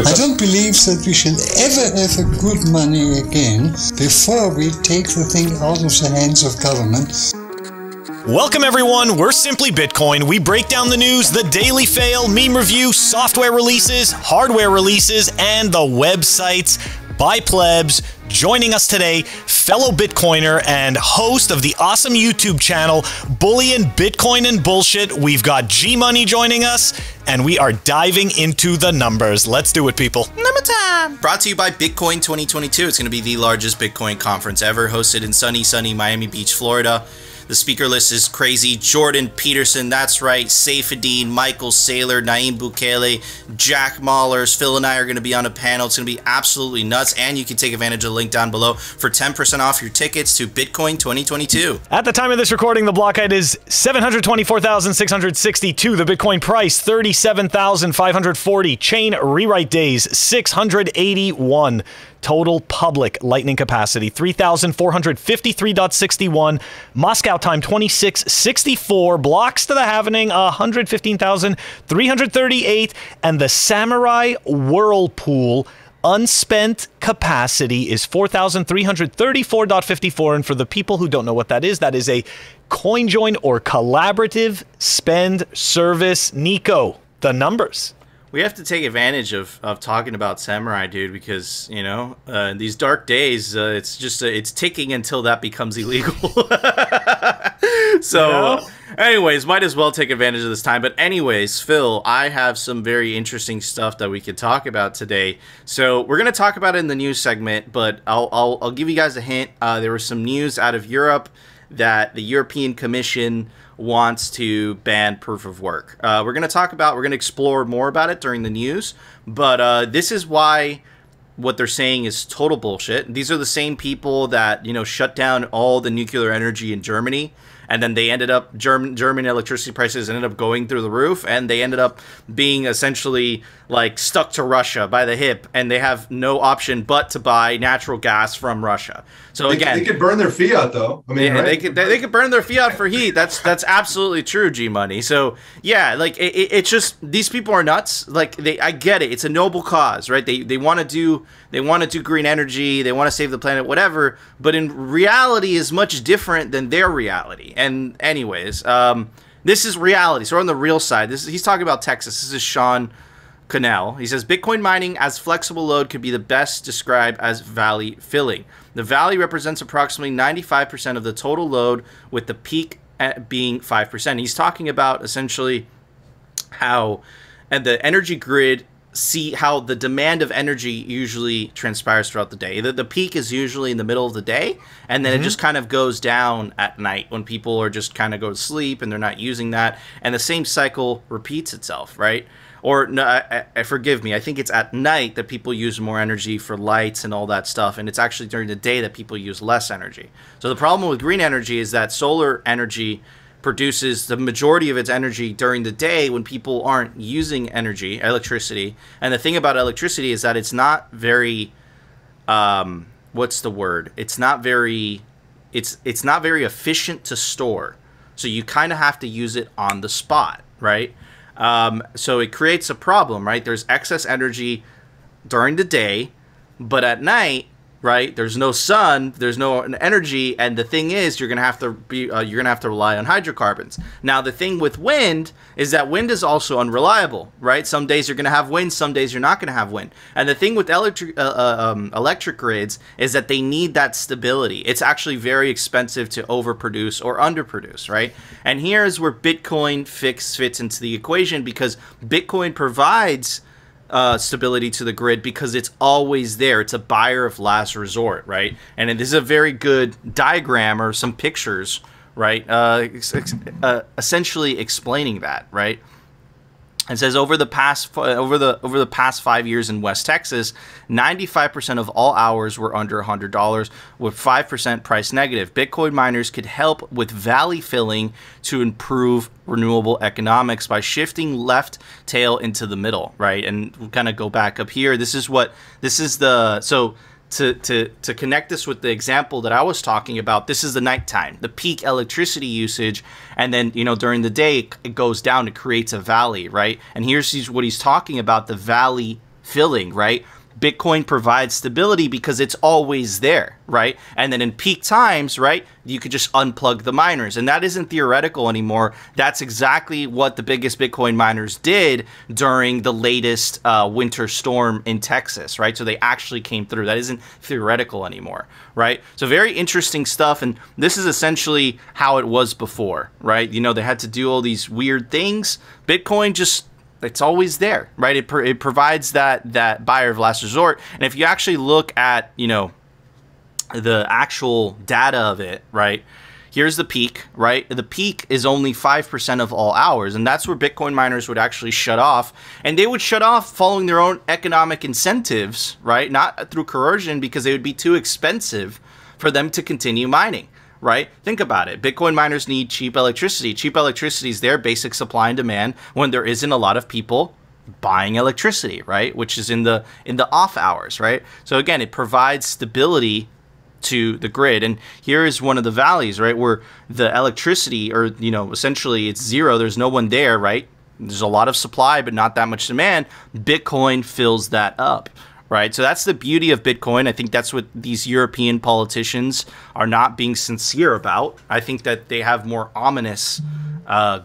I don't believe that we should ever have a good money again before we take the thing out of the hands of government. Welcome everyone, we're Simply Bitcoin. We break down the news, the daily fail, meme review, software releases, hardware releases, and the websites by plebs. Joining us today, fellow Bitcoiner and host of the awesome YouTube channel, Bullion, Bitcoin, and Bullshit. We've got GMoney joining us, and we are diving into the numbers. Let's do it, people. Number time! Brought to you by Bitcoin 2022. It's going to be the largest Bitcoin conference ever, hosted in sunny Miami Beach, Florida. The speaker list is crazy. Jordan Peterson, that's right. Saifedean, Michael Saylor, Naeem Bukele, Jack Mallers. Phil and I are going to be on a panel. It's going to be absolutely nuts. And you can take advantage of the link down below for 10% off your tickets to Bitcoin 2022. At the time of this recording, the block height is 724,662. The Bitcoin price, 37,540. Chain rewrite days, 681. Total public lightning capacity, 3,453.61. Moscow time, 2664. Blocks to the halvening, 115,338. And the Samurai Whirlpool unspent capacity is 4,334.54. And for the people who don't know what that is a CoinJoin or collaborative spend service. Nico, the numbers. We have to take advantage of talking about Samurai, dude, because, you know, these dark days, it's just, it's ticking until that becomes illegal. So, anyways, might as well take advantage of this time. But anyways, Phil, I have some very interesting stuff that we could talk about today. So we're going to talk about it in the news segment, but I'll give you guys a hint. There was some news out of Europe that the European Commission wants to ban proof of work. We're going to explore more about it during the news, but this is why what they're saying is total bullshit. These are the same people that, you know, shut down all the nuclear energy in Germany, and then they ended up, German electricity prices ended up going through the roof, and they ended up being essentially like stuck to Russia by the hip, and they have no option but to buy natural gas from Russia. So again, they could burn their fiat though. I mean, yeah, right? they could burn their fiat for heat. That's absolutely true, GMoney. So yeah, like it's just, these people are nuts. Like I get it. It's a noble cause, right? They want to do green energy. They want to save the planet, whatever. But in reality, is much different than their reality. And anyways, this is reality. So we're on the real side. He's talking about Texas. This is Sean Cannell. He says, Bitcoin mining as flexible load could be the best described as valley filling. The valley represents approximately 95% of the total load, with the peak being 5%. He's talking about essentially how the energy grid, see how the demand of energy usually transpires throughout the day. The peak is usually in the middle of the day, and then it just kind of goes down at night when people are just kind of go to sleep and they're not using that, and the same cycle repeats itself, right? Or no, forgive me, I think it's at night that people use more energy for lights and all that stuff, and it's actually during the day that people use less energy. So the problem with green energy is that solar energy produces the majority of its energy during the day when people aren't using electricity. And the thing about electricity is that it's not very, what's the word? It's not very efficient to store. So you kind of have to use it on the spot, right? So it creates a problem, right? There's excess energy during the day, but at night, right, there's no sun, there's no energy, and the thing is, you're gonna have to rely on hydrocarbons. Now, the thing with wind is that wind is also unreliable, right? Some days you're gonna have wind, some days you're not gonna have wind. And the thing with electric grids is that they need that stability. It's actually very expensive to overproduce or underproduce, right? And here's where Bitcoin fits into the equation, because Bitcoin provides stability to the grid because it's always there. It's a buyer of last resort, right? And this is a very good diagram or some pictures, right? Essentially explaining that, right? It says over the past 5 years in West Texas, 95% of all hours were under $100, with 5% price negative. Bitcoin miners could help with valley filling to improve renewable economics by shifting left tail into the middle, right? And we'll kind of go back up here. To connect this with the example that I was talking about, this is the nighttime, the peak electricity usage, and then, you know, during the day it goes down, it creates a valley, right? And here's what he's talking about, the valley filling, right? Bitcoin provides stability because it's always there, right? And then in peak times, right, you could just unplug the miners. And that isn't theoretical anymore. That's exactly what the biggest Bitcoin miners did during the latest winter storm in Texas, right? So they actually came through. That isn't theoretical anymore, right? So very interesting stuff. And this is essentially how it was before, right? You know, they had to do all these weird things. Bitcoin just... it's always there, right? It provides that buyer of last resort. And if you actually look at, you know, the actual data of it, right? Here's the peak, right? The peak is only 5% of all hours. And that's where Bitcoin miners would actually shut off. And they would shut off following their own economic incentives, right? Not through coercion, because it would be too expensive for them to continue mining. Right? Think about it. Bitcoin miners need cheap electricity. Cheap electricity is their basic supply and demand when there isn't a lot of people buying electricity, right? Which is in the off hours, right? So again, it provides stability to the grid. And here is one of the values, right? Where the electricity, or, you know, essentially it's zero. There's no one there, right? There's a lot of supply, but not that much demand. Bitcoin fills that up. Right, so that's the beauty of Bitcoin. I think that's what these European politicians are not being sincere about. I think that they have more ominous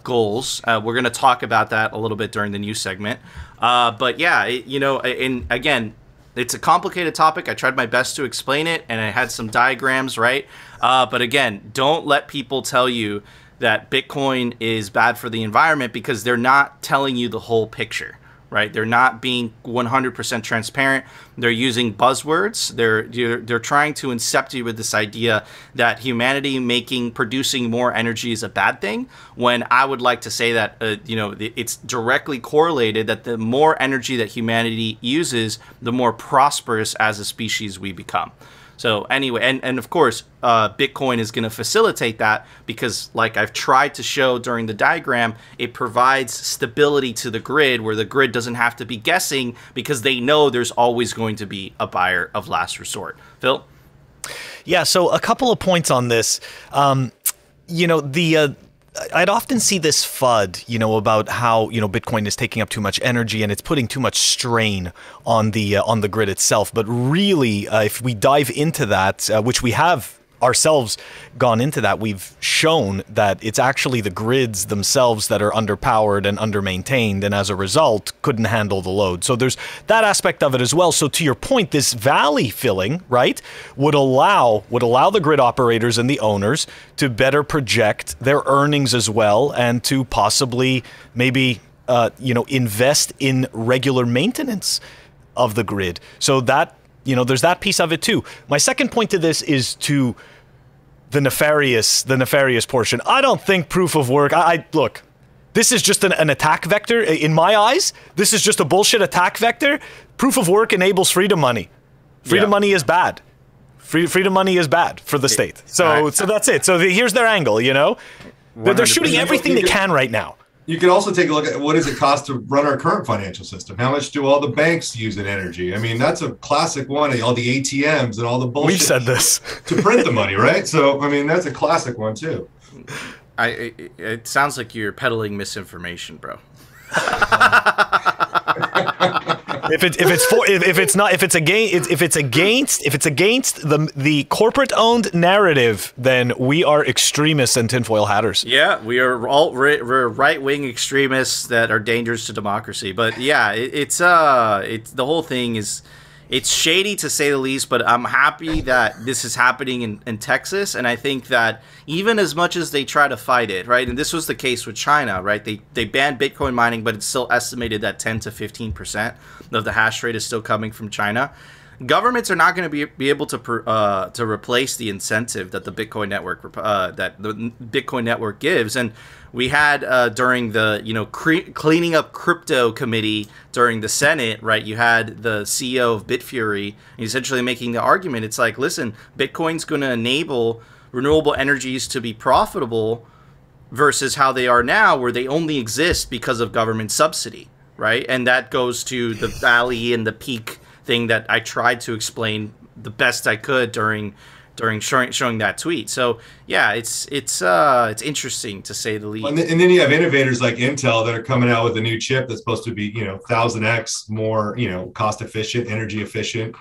goals. We're going to talk about that a little bit during the news segment. But yeah, you know, and again, it's a complicated topic. I tried my best to explain it, and I had some diagrams, right? But again, don't let people tell you that Bitcoin is bad for the environment, because they're not telling you the whole picture. Right? They're not being 100% transparent. They're using buzzwords. They're trying to incept you with this idea that humanity producing more energy is a bad thing, when I would like to say that you know, it's directly correlated that the more energy that humanity uses, the more prosperous as a species we become. So anyway, and of course, Bitcoin is going to facilitate that, because like I've tried to show during the diagram, it provides stability to the grid, where the grid doesn't have to be guessing, because they know there's always going to be a buyer of last resort. Phil? Yeah, so a couple of points on this. You know, I'd often see this FUD, you know, about how, you know, Bitcoin is taking up too much energy and it's putting too much strain on the grid itself. But really, if we dive into that, which we have ourselves gone into that, we've shown that it's actually the grids themselves that are underpowered and undermaintained, and as a result couldn't handle the load. So there's that aspect of it as well. So to your point, this valley filling, right, would allow the grid operators and the owners to better project their earnings as well, and to possibly maybe you know, invest in regular maintenance of the grid. So that, you know, there's that piece of it too. My second point to this is to the nefarious portion. I don't think proof of work. Look, this is just an attack vector. In my eyes, this is just a bullshit attack vector. Proof of work enables freedom money. Freedom money is bad. Freedom money is bad for the state. So that's it. So here's their angle. You know, they're shooting everything they can right now. You can also take a look at what does it cost to run our current financial system? How much do all the banks use in energy? I mean, that's a classic one. All the ATMs and all the bullshit. We've said this. To print the money, right? So, I mean, that's a classic one too. It sounds like you're peddling misinformation, bro. If it's against the corporate-owned narrative, then we are extremists and tinfoil hatters. Yeah, we're right-wing extremists that are dangerous to democracy. But yeah, it's the whole thing is. It's shady to say the least, but I'm happy that this is happening in Texas, and I think that even as much as they try to fight it, right, and this was the case with China, right, they banned Bitcoin mining, but it's still estimated that 10 to 15% of the hash rate is still coming from China. Governments are not going to be able to replace the incentive that the Bitcoin network gives, and we had during the cleaning up crypto committee during the Senate, right? You had the CEO of Bitfury essentially making the argument. It's like, listen, Bitcoin's going to enable renewable energies to be profitable versus how they are now, where they only exist because of government subsidy, right? And that goes to the valley and the peak thing that I tried to explain the best I could during during showing that tweet. So yeah, it's interesting to say the least. And then you have innovators like Intel that are coming out with a new chip that's supposed to be 1000x more cost efficient, energy efficient.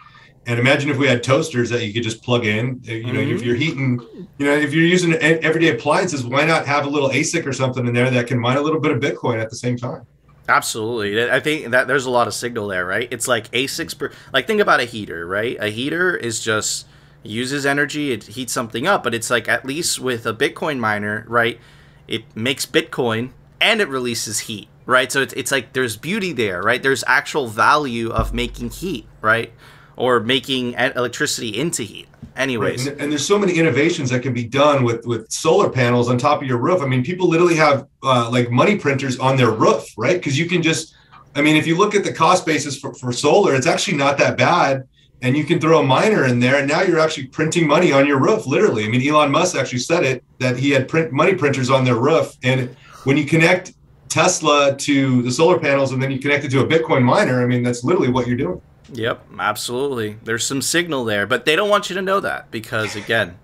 And imagine if we had toasters that you could just plug in. If you're heating, if you're using everyday appliances, why not have a little ASIC or something in there that can mine a little bit of Bitcoin at the same time? Absolutely. I think that there's a lot of signal there, right? It's like ASICs like think about a heater, right? A heater is just uses energy, it heats something up, but it's like at least with a Bitcoin miner, right? It makes Bitcoin and it releases heat, right? So it's like there's beauty there, right? There's actual value of making heat, right? Or making electricity into heat. Anyways. Right. And there's so many innovations that can be done with solar panels on top of your roof. I mean, people literally have like money printers on their roof, right? Because you can just, if you look at the cost basis for solar, it's actually not that bad. And you can throw a miner in there, and now you're actually printing money on your roof, literally. I mean, Elon Musk actually said it, that he had money printers on their roof. And when you connect Tesla to the solar panels and then you connect it to a Bitcoin miner, that's literally what you're doing. Yep, absolutely. There's some signal there, but they don't want you to know that because, again,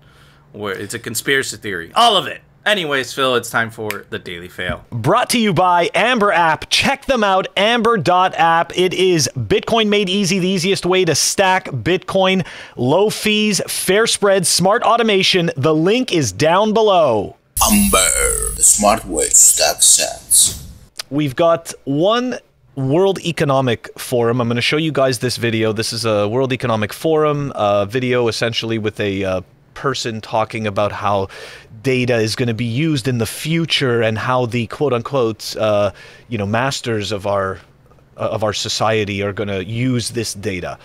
it's a conspiracy theory. All of it. Anyways, Phil, it's time for the Daily Fail. Brought to you by Amber App. Check them out, amber.app. It is Bitcoin made easy, the easiest way to stack Bitcoin. Low fees, fair spreads, smart automation. The link is down below. Amber, the smart way to stack sats. We've got one World Economic Forum. I'm going to show you guys this video. This is a World Economic Forum video, essentially with a person talking about how data is going to be used in the future and how the quote-unquote masters of our society are going to use this data.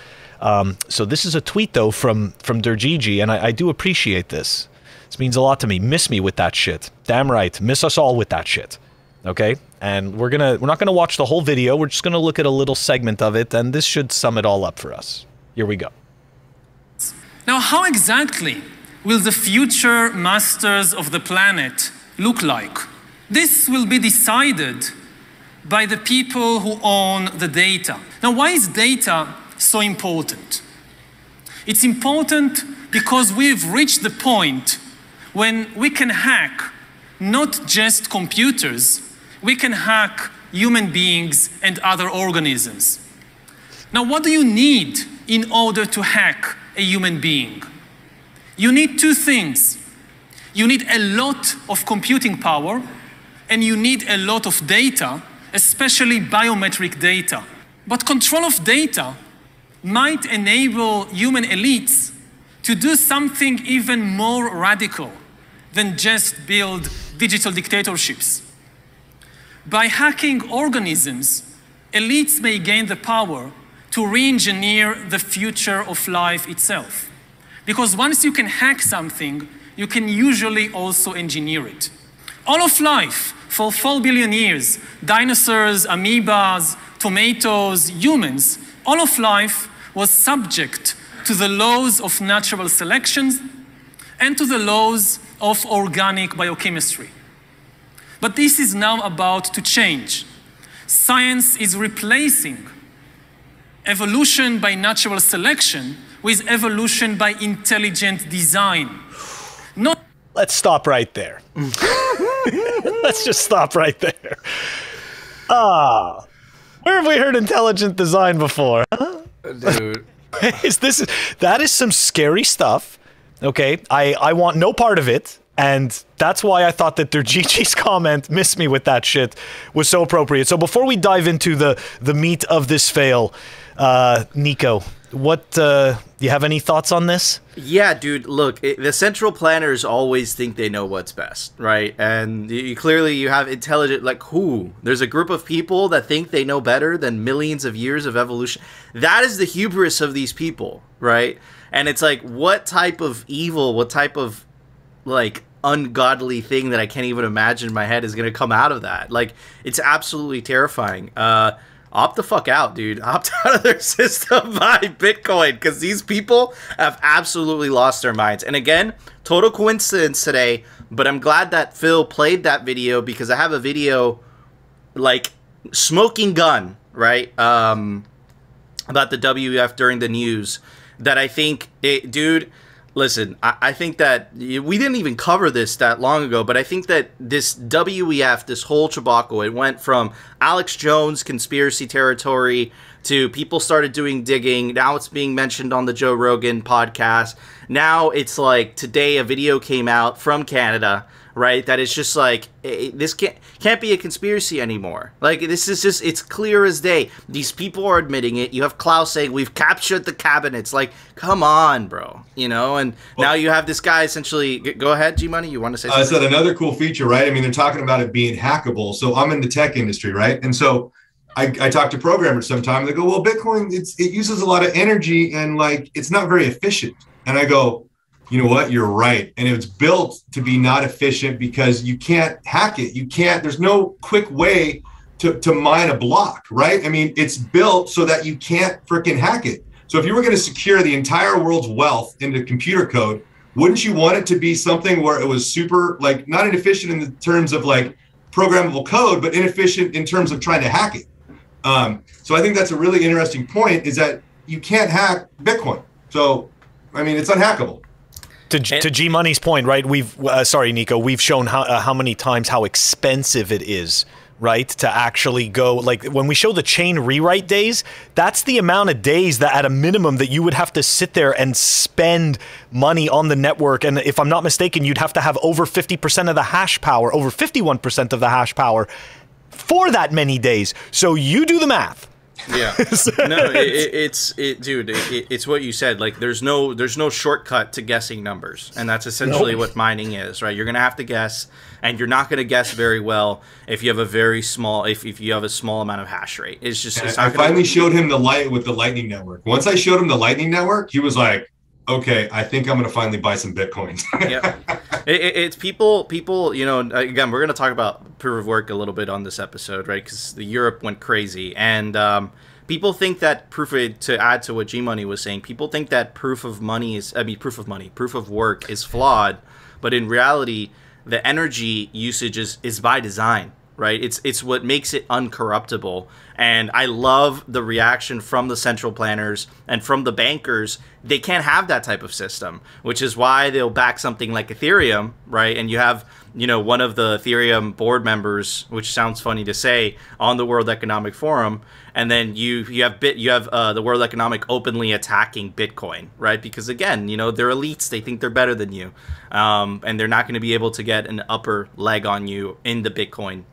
So this is a tweet though from Durgigi, and I do appreciate this. This means a lot to me. Miss me with that shit. Damn right. Miss us all with that shit. Okay? And we're not gonna watch the whole video. We're just gonna look at a little segment of it, and this should sum it all up for us. Here we go. Now, how exactly will the future masters of the planet look like? This will be decided by the people who own the data. Now, why is data so important? It's important because we've reached the point when we can hack not just computers, we can hack human beings and other organisms. Now, what do you need in order to hack a human being? You need two things. You need a lot of computing power, and you need a lot of data, especially biometric data. But control of data might enable human elites to do something even more radical than just build digital dictatorships. By hacking organisms, elites may gain the power to re-engineer the future of life itself. Because once you can hack something, you can usually also engineer it. All of life, for 4 billion years, dinosaurs, amoebas, tomatoes, humans, all of life was subject to the laws of natural selection and to the laws of organic biochemistry. But this is now about to change. Science is replacing evolution by natural selection with evolution by intelligent design. Let's stop right there. Let's just stop right there. Where have we heard intelligent design before? Huh? Dude. That is some scary stuff. Okay, I want no part of it. And that's why I thought that Durgigi's comment, miss me with that shit, was so appropriate. So before we dive into the meat of this fail, Nico, do you have any thoughts on this? Yeah, dude, look, the central planners always think they know what's best, right? And clearly you have intelligent, like who? There's a group of people that think they know better than millions of years of evolution. That is the hubris of these people, right? And it's like, what type of evil, what type of like ungodly thing that I can't even imagine in my head is going to come out of that. Like, it's absolutely terrifying. Opt the fuck out, dude. Opt out of their system, buy Bitcoin, because these people have absolutely lost their minds. And again, total coincidence today, but I'm glad that Phil played that video because I have a video, like, smoking gun, right, about the WEF during the news that I think, dude, Listen, I think that we didn't even cover this that long ago, but I think that this WEF, this whole debacle, it went from Alex Jones conspiracy territory to people started doing digging. Now it's being mentioned on the Joe Rogan podcast. Now it's like today a video came out from Canada, right? That is just like, this can't be a conspiracy anymore. Like, this is just, it's clear as day. These people are admitting it. You have Klaus saying, we've captured the cabinets. Like, come on, bro. You know, and now you have this guy essentially, go ahead, GMoney, you want to say something? I said another cool feature, right? I mean, they're talking about it being hackable. So I'm in the tech industry, right? And so I talk to programmers sometimes. They go, well, Bitcoin, it uses a lot of energy and like, it's not very efficient. And I go, you know what? You're right. And it was built to be not efficient because you can't hack it. You can't, there's no quick way to mine a block, right? I mean, it's built so that you can't freaking hack it. So if you were going to secure the entire world's wealth into computer code, wouldn't you want it to be something where it was super, like, not inefficient in the terms of like programmable code, but inefficient in terms of trying to hack it? So I think that's a really interesting point, is that you can't hack Bitcoin. So, I mean, it's unhackable. To GMoney's point, right? We've sorry, Nico. We've shown how many times how expensive it is, right? To actually go, like when we show the chain rewrite days, that's the amount of days that at a minimum that you would have to sit there and spend money on the network. And if I'm not mistaken, you'd have to have over 50% of the hash power, over 51% of the hash power for that many days. So you do the math. Yeah, no, dude, it's what you said. Like, there's no shortcut to guessing numbers, and that's essentially what mining is, right? You're gonna have to guess, and you're not gonna guess very well if you have a very small, if you have a small amount of hash rate. It's just. It's I finally showed him the light with the Lightning Network. Once I showed him the Lightning Network, he was like, "Okay, I think I'm gonna finally buy some Bitcoins." Yeah, it's people. You know, again, we're gonna talk about proof of work a little bit on this episode, right? Because the Europe went crazy, and people think that to add to what GMoney was saying, people think that proof of work is flawed, but in reality, the energy usage is by design, right? It's what makes it uncorruptible. And I love the reaction from the central planners and from the bankers. They can't have that type of system, which is why they'll back something like Ethereum, right? And you have, you know, one of the Ethereum board members, which sounds funny to say, on the World Economic Forum, and then you have the World Economic openly attacking Bitcoin, right? Because again, you know, they're elites; they think they're better than you, and they're not going to be able to get an upper leg on you in the Bitcoin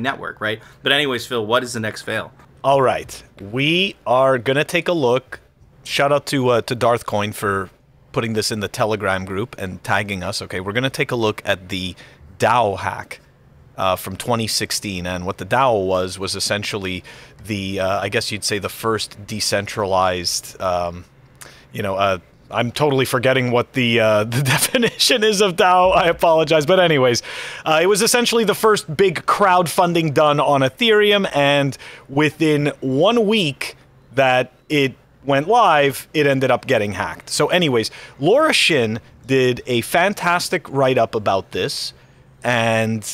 network, right? But anyways, Phil, what is the next fail? All right, we are gonna take a look. Shout out to Darth Coin for putting this in the Telegram group and tagging us. Okay, we're gonna take a look at the DAO hack from 2016, and what the DAO was essentially the I guess you'd say the first decentralized. I'm totally forgetting what the definition is of DAO. I apologize, but anyways, it was essentially the first big crowdfunding done on Ethereum, and within 1 week that it went live, it ended up getting hacked. So anyways, Laura Shin did a fantastic write-up about this, and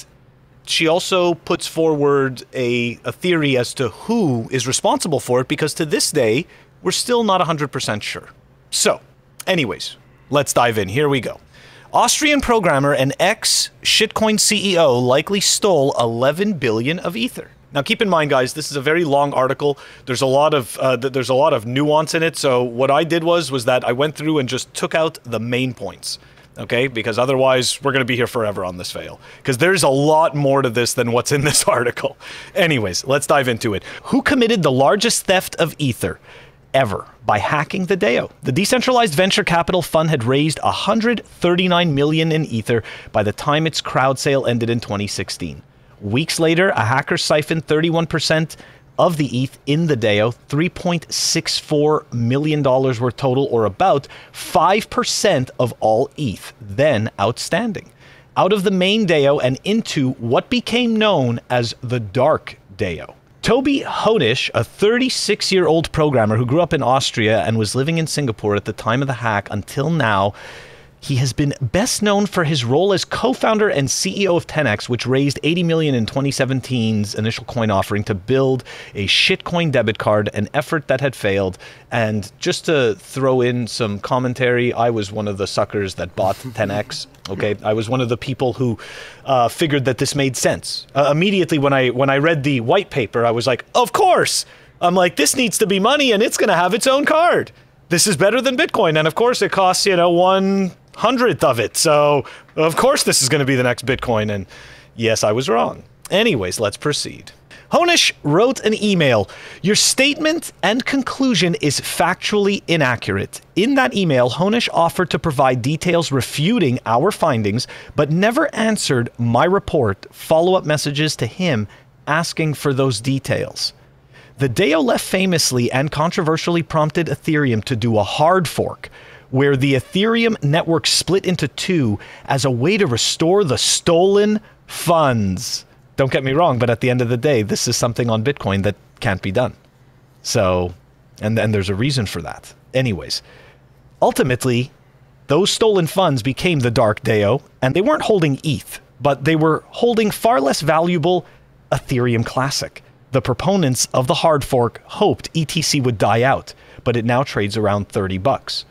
she also puts forward a theory as to who is responsible for it, because to this day, we're still not 100% sure. So, anyways, let's dive in. Here we go. Austrian programmer and ex-shitcoin CEO likely stole 11 billion of Ether. Now, keep in mind, guys, this is a very long article. There's a lot of nuance in it. So what I did was that I went through and just took out the main points. Okay, because otherwise we're going to be here forever on this fail, because there's a lot more to this than what's in this article. Anyways, let's dive into it. Who committed the largest theft of Ether ever by hacking the DAO? The decentralized venture capital fund had raised 139 million in Ether by the time its crowd sale ended in 2016. Weeks later, a hacker siphoned 31% of the ETH in the DAO, $3.64 million worth total, or about 5% of all ETH then outstanding, out of the main DAO and into what became known as the dark DAO. Toby Honish, a 36-year-old programmer who grew up in Austria and was living in Singapore at the time of the hack until now, He has been best known for his role as co-founder and CEO of 10x, which raised $80 million in 2017's initial coin offering to build a shitcoin debit card, an effort that had failed. And just to throw in some commentary, I was one of the suckers that bought 10x. Okay, I was one of the people who figured that this made sense. Immediately when I read the white paper, I was like, of course. I'm like, this needs to be money and it's going to have its own card. This is better than Bitcoin. And of course it costs, 1/100th of it. So of course this is going to be the next Bitcoin. And yes, I was wrong. Anyways, let's proceed. Honish wrote an email. Your statement and conclusion is factually inaccurate. In that email, Honish offered to provide details refuting our findings, but never answered my report follow-up messages to him asking for those details. The DAO left famously and controversially prompted Ethereum to do a hard fork, where the Ethereum network split into two as a way to restore the stolen funds. Don't get me wrong, but at the end of the day, this is something on Bitcoin that can't be done. So, and there's a reason for that. Anyways, ultimately, those stolen funds became the dark DAO, and they weren't holding ETH, but they were holding far less valuable Ethereum Classic. The proponents of the hard fork hoped ETC would die out, but it now trades around 30 bucks.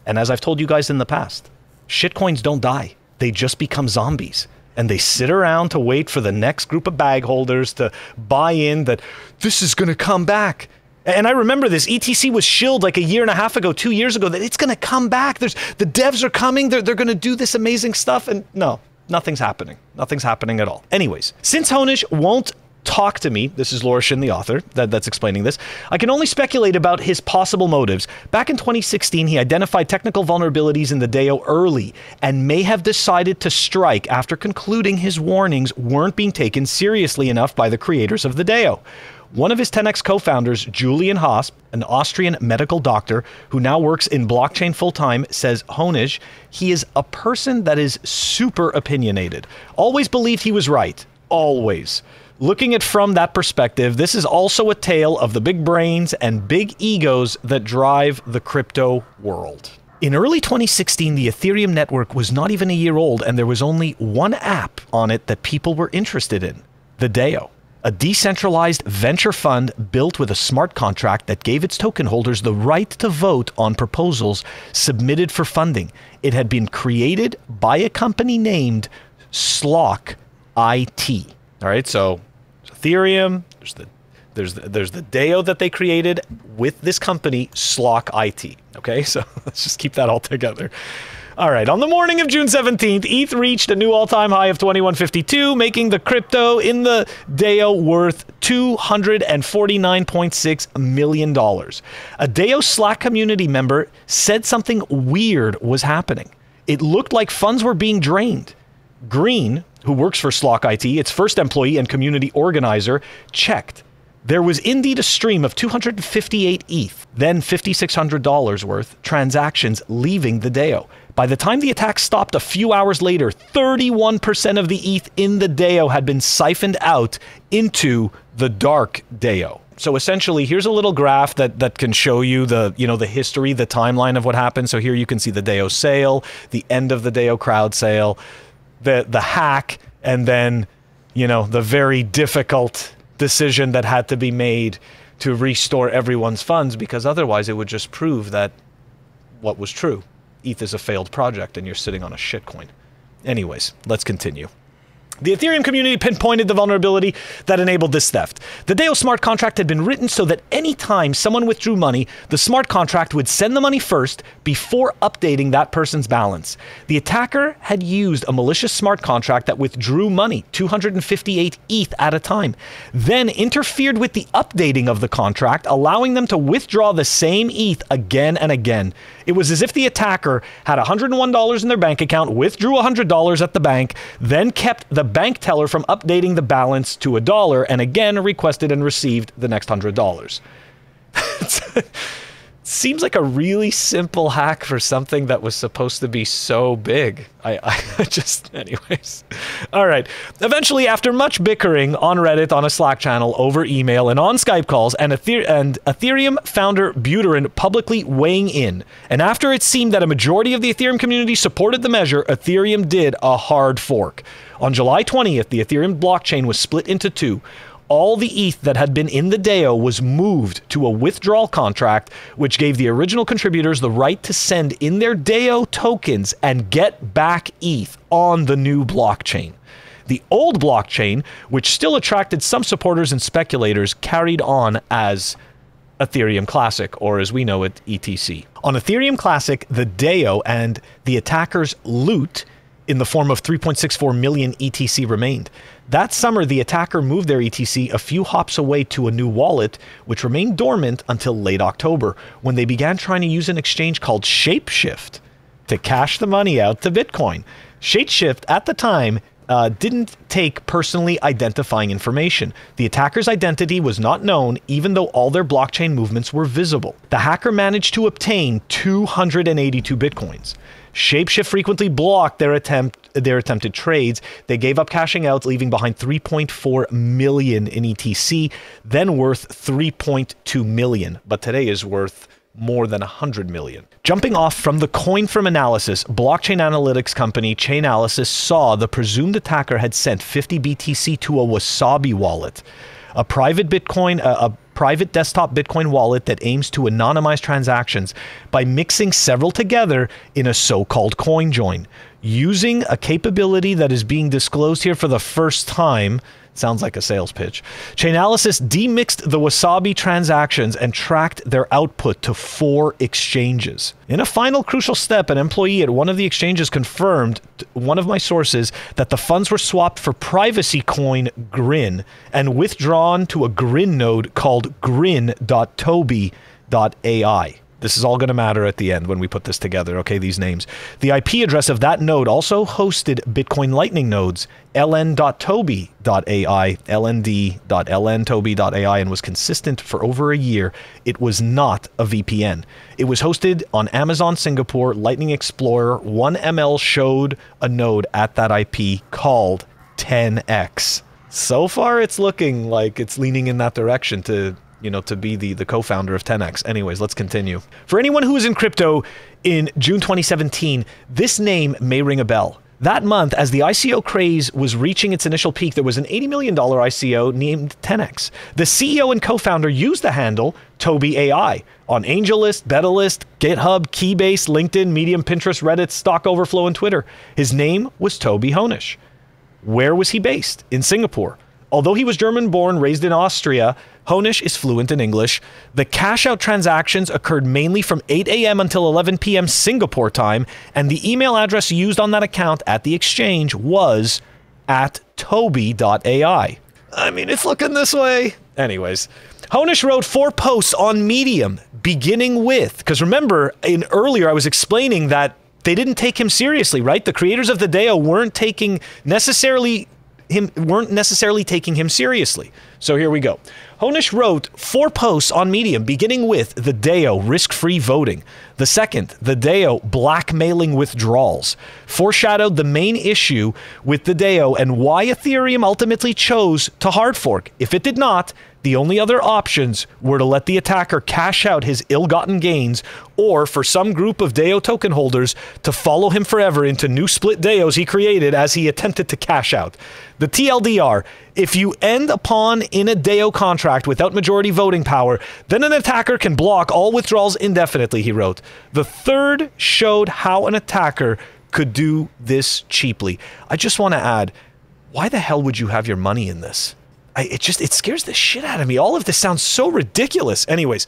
And as I've told you guys in the past, shitcoins don't die. They just become zombies. And they sit around to wait for the next group of bag holders to buy in that this is going to come back. And I remember this. ETC was shilled like a year and a half ago, 2 years ago, that it's going to come back. The devs are coming. They're going to do this amazing stuff. And no, nothing's happening. Nothing's happening at all. Anyways, since Honish won't talk to me, this is Laura Shin, the author, that's explaining this, I can only speculate about his possible motives. Back in 2016, he identified technical vulnerabilities in the DAO early and may have decided to strike after concluding his warnings weren't being taken seriously enough by the creators of the DAO. One of his 10x co-founders, Julian Haas, an Austrian medical doctor who now works in blockchain full-time, says Honish, he is a person that is super opinionated. Always believed he was right. Always. Looking at from that perspective, this is also a tale of the big brains and big egos that drive the crypto world. In early 2016, the Ethereum network was not even a year old, and there was only one app on it that people were interested in, the DAO, a decentralized venture fund built with a smart contract that gave its token holders the right to vote on proposals submitted for funding. It had been created by a company named Slock IT. All right, so Ethereum, there's the DAO that they created with this company, Slock IT. Okay, so let's just keep that all together. All right, on the morning of June 17th, ETH reached a new all-time high of 2152, making the crypto in the DAO worth $249.6 million. A DAO Slack community member said something weird was happening. It looked like funds were being drained. Green, who works for Slock IT, its first employee and community organizer, checked. There was indeed a stream of 258 ETH, then $5,600 worth, transactions leaving the DAO. By the time the attack stopped a few hours later, 31% of the ETH in the DAO had been siphoned out into the dark DAO. So essentially, here's a little graph that can show you the history, the timeline of what happened. So here you can see the DAO sale, the end of the DAO crowd sale, the hack, and then, the very difficult decision that had to be made to restore everyone's funds, because otherwise it would just prove that what was true. ETH is a failed project and you're sitting on a shitcoin. Anyways, let's continue. The Ethereum community pinpointed the vulnerability that enabled this theft. The DAO smart contract had been written so that any time someone withdrew money, the smart contract would send the money first before updating that person's balance. The attacker had used a malicious smart contract that withdrew money, 258 ETH at a time, then interfered with the updating of the contract, allowing them to withdraw the same ETH again and again. It was as if the attacker had $101 in their bank account, withdrew $100 at the bank, then kept the bank teller from updating the balance to $1, and again requested and received the next $100. seems like a really simple hack for something that was supposed to be so big. I just, anyways. All right. Eventually, after much bickering on Reddit, on a Slack channel, over email, and on Skype calls, and Ethereum founder Buterin publicly weighing in, and after it seemed that a majority of the Ethereum community supported the measure, Ethereum did a hard fork. On July 20th, the Ethereum blockchain was split into two. All the ETH that had been in the DAO was moved to a withdrawal contract, which gave the original contributors the right to send in their DAO tokens and get back ETH on the new blockchain. The old blockchain, which still attracted some supporters and speculators, carried on as Ethereum Classic, or as we know it, ETC. On Ethereum Classic, the DAO and the attackers' loot in the form of 3.64 million ETC remained. That summer, the attacker moved their ETC a few hops away to a new wallet, which remained dormant until late October, when they began trying to use an exchange called Shapeshift to cash the money out to Bitcoin. Shapeshift, at the time, didn't take personally identifying information. The attacker's identity was not known, even though all their blockchain movements were visible. The hacker managed to obtain 282 Bitcoins. Shapeshift frequently blocked their attempted trades. They gave up cashing out, leaving behind 3.4 million in ETC, then worth 3.2 million, but today is worth more than 100 million. Jumping off from the coin from analysis, blockchain analytics company Chainalysis saw the presumed attacker had sent 50 BTC to a Wasabi wallet, a private desktop Bitcoin wallet that aims to anonymize transactions by mixing several together in a so-called coin join. Using a capability that is being disclosed here for the first time, sounds like a sales pitch, Chainalysis demixed the Wasabi transactions and tracked their output to 4 exchanges. In a final crucial step, an employee at one of the exchanges confirmed to one of my sources that the funds were swapped for privacy coin Grin and withdrawn to a Grin node called grin.toby.ai. This is all going to matter at the end when we put this together, okay, these names. The IP address of that node also hosted Bitcoin Lightning nodes, ln.toby.ai, lnd.lntoby.ai, and was consistent for over a year. It was not a VPN. It was hosted on Amazon Singapore. Lightning Explorer 1ML showed a node at that IP called 10x. So far, it's looking like it's leaning in that direction to be the co-founder of 10x. Anyways, let's continue. For anyone who was in crypto in June 2017, this name may ring a bell. That month, as the ICO craze was reaching its initial peak, there was an $80 million ICO named 10x. The CEO and co-founder used the handle Toby AI on AngelList, BetaList, GitHub, Keybase, LinkedIn, Medium, Pinterest, Reddit, Stock Overflow, and Twitter. His name was Toby Honish. Where was he based? In Singapore. Although he was German-born, raised in Austria, Honish is fluent in English. The cash-out transactions occurred mainly from 8 a.m. until 11 p.m. Singapore time, and the email address used on that account at the exchange was @toby.ai. I mean, it's looking this way. Anyways, Honish wrote 4 posts on Medium, beginning with, because remember, earlier I was explaining that they didn't take him seriously, right? The creators of the DAO weren't necessarily taking him seriously. So here we go. Honish wrote 4 posts on Medium, beginning with the DAO risk-free voting. The second, the DAO blackmailing withdrawals, foreshadowed the main issue with the DAO and why Ethereum ultimately chose to hard fork. If it did not, the only other options were to let the attacker cash out his ill-gotten gains, or for some group of DAO token holders to follow him forever into new split DAOs he created as he attempted to cash out. The TLDR, if you end upon in a DAO contract without majority voting power, then an attacker can block all withdrawals indefinitely, he wrote. The third showed how an attacker could do this cheaply. I just want to add, why the hell would you have your money in this? It scares the shit out of me. All of this sounds so ridiculous. Anyways,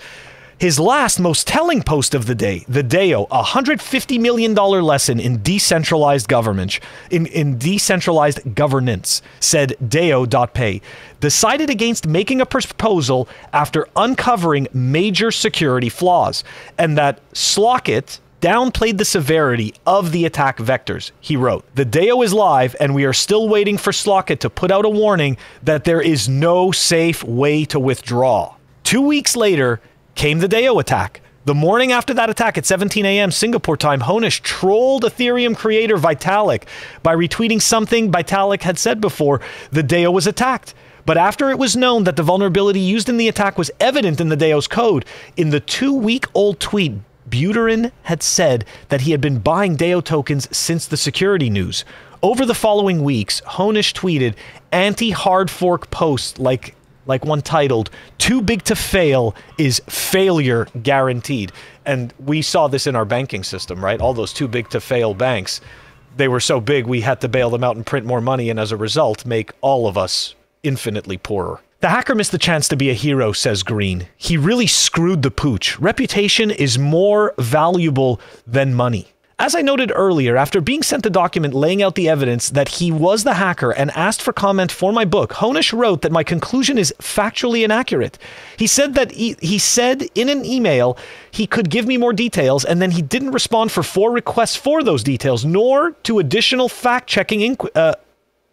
his last most telling post of the day, the DAO, a $150 million lesson in decentralized government, in decentralized governance, said DAO.pay, decided against making a proposal after uncovering major security flaws, and that Slockit downplayed the severity of the attack vectors. He wrote, "The DAO is live, and we are still waiting for Slockit to put out a warning that there is no safe way to withdraw." 2 weeks later came the DAO attack. The morning after that attack at 17 a.m. Singapore time, Honish trolled Ethereum creator Vitalik by retweeting something Vitalik had said before the DAO was attacked. But after it was known that the vulnerability used in the attack was evident in the DAO's code, in the 2-week-old tweet, Buterin had said that he had been buying DAO tokens since the security news. Over the following weeks, Honish tweeted anti-hard fork posts like one titled, "Too big to fail is failure guaranteed." And we saw this in our banking system, right? All those too big to fail banks, they were so big we had to bail them out and print more money, and as a result, make all of us infinitely poorer. The hacker missed the chance to be a hero, says Green. He really screwed the pooch. Reputation is more valuable than money. As I noted earlier, after being sent a document laying out the evidence that he was the hacker and asked for comment for my book, Honish wrote that my conclusion is factually inaccurate. He said that he said in an email he could give me more details, and then he didn't respond for 4 requests for those details, nor to additional fact-checking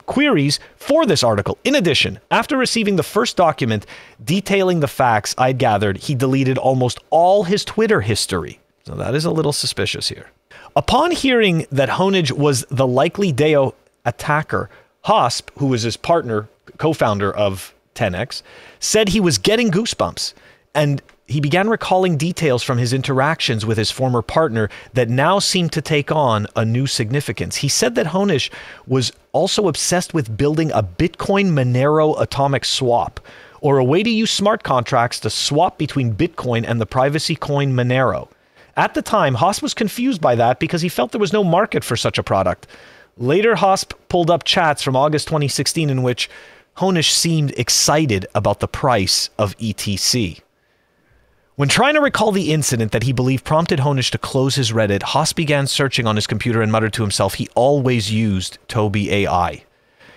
queries for this article. In addition, after receiving the first document detailing the facts I'd gathered, he deleted almost all his Twitter history. So that is a little suspicious here. Upon hearing that Honish was the likely DAO attacker, Hosp, who was his partner, co-founder of 10x, said he was getting goosebumps, and he began recalling details from his interactions with his former partner that now seemed to take on a new significance. He said that Honish was also obsessed with building a Bitcoin Monero atomic swap, or a way to use smart contracts to swap between Bitcoin and the privacy coin Monero. At the time, Hosp was confused by that because he felt there was no market for such a product. Later, Hosp pulled up chats from August 2016 in which Honish seemed excited about the price of ETC. When trying to recall the incident that he believed prompted Honish to close his Reddit, Hosp began searching on his computer and muttered to himself he always used Toby AI.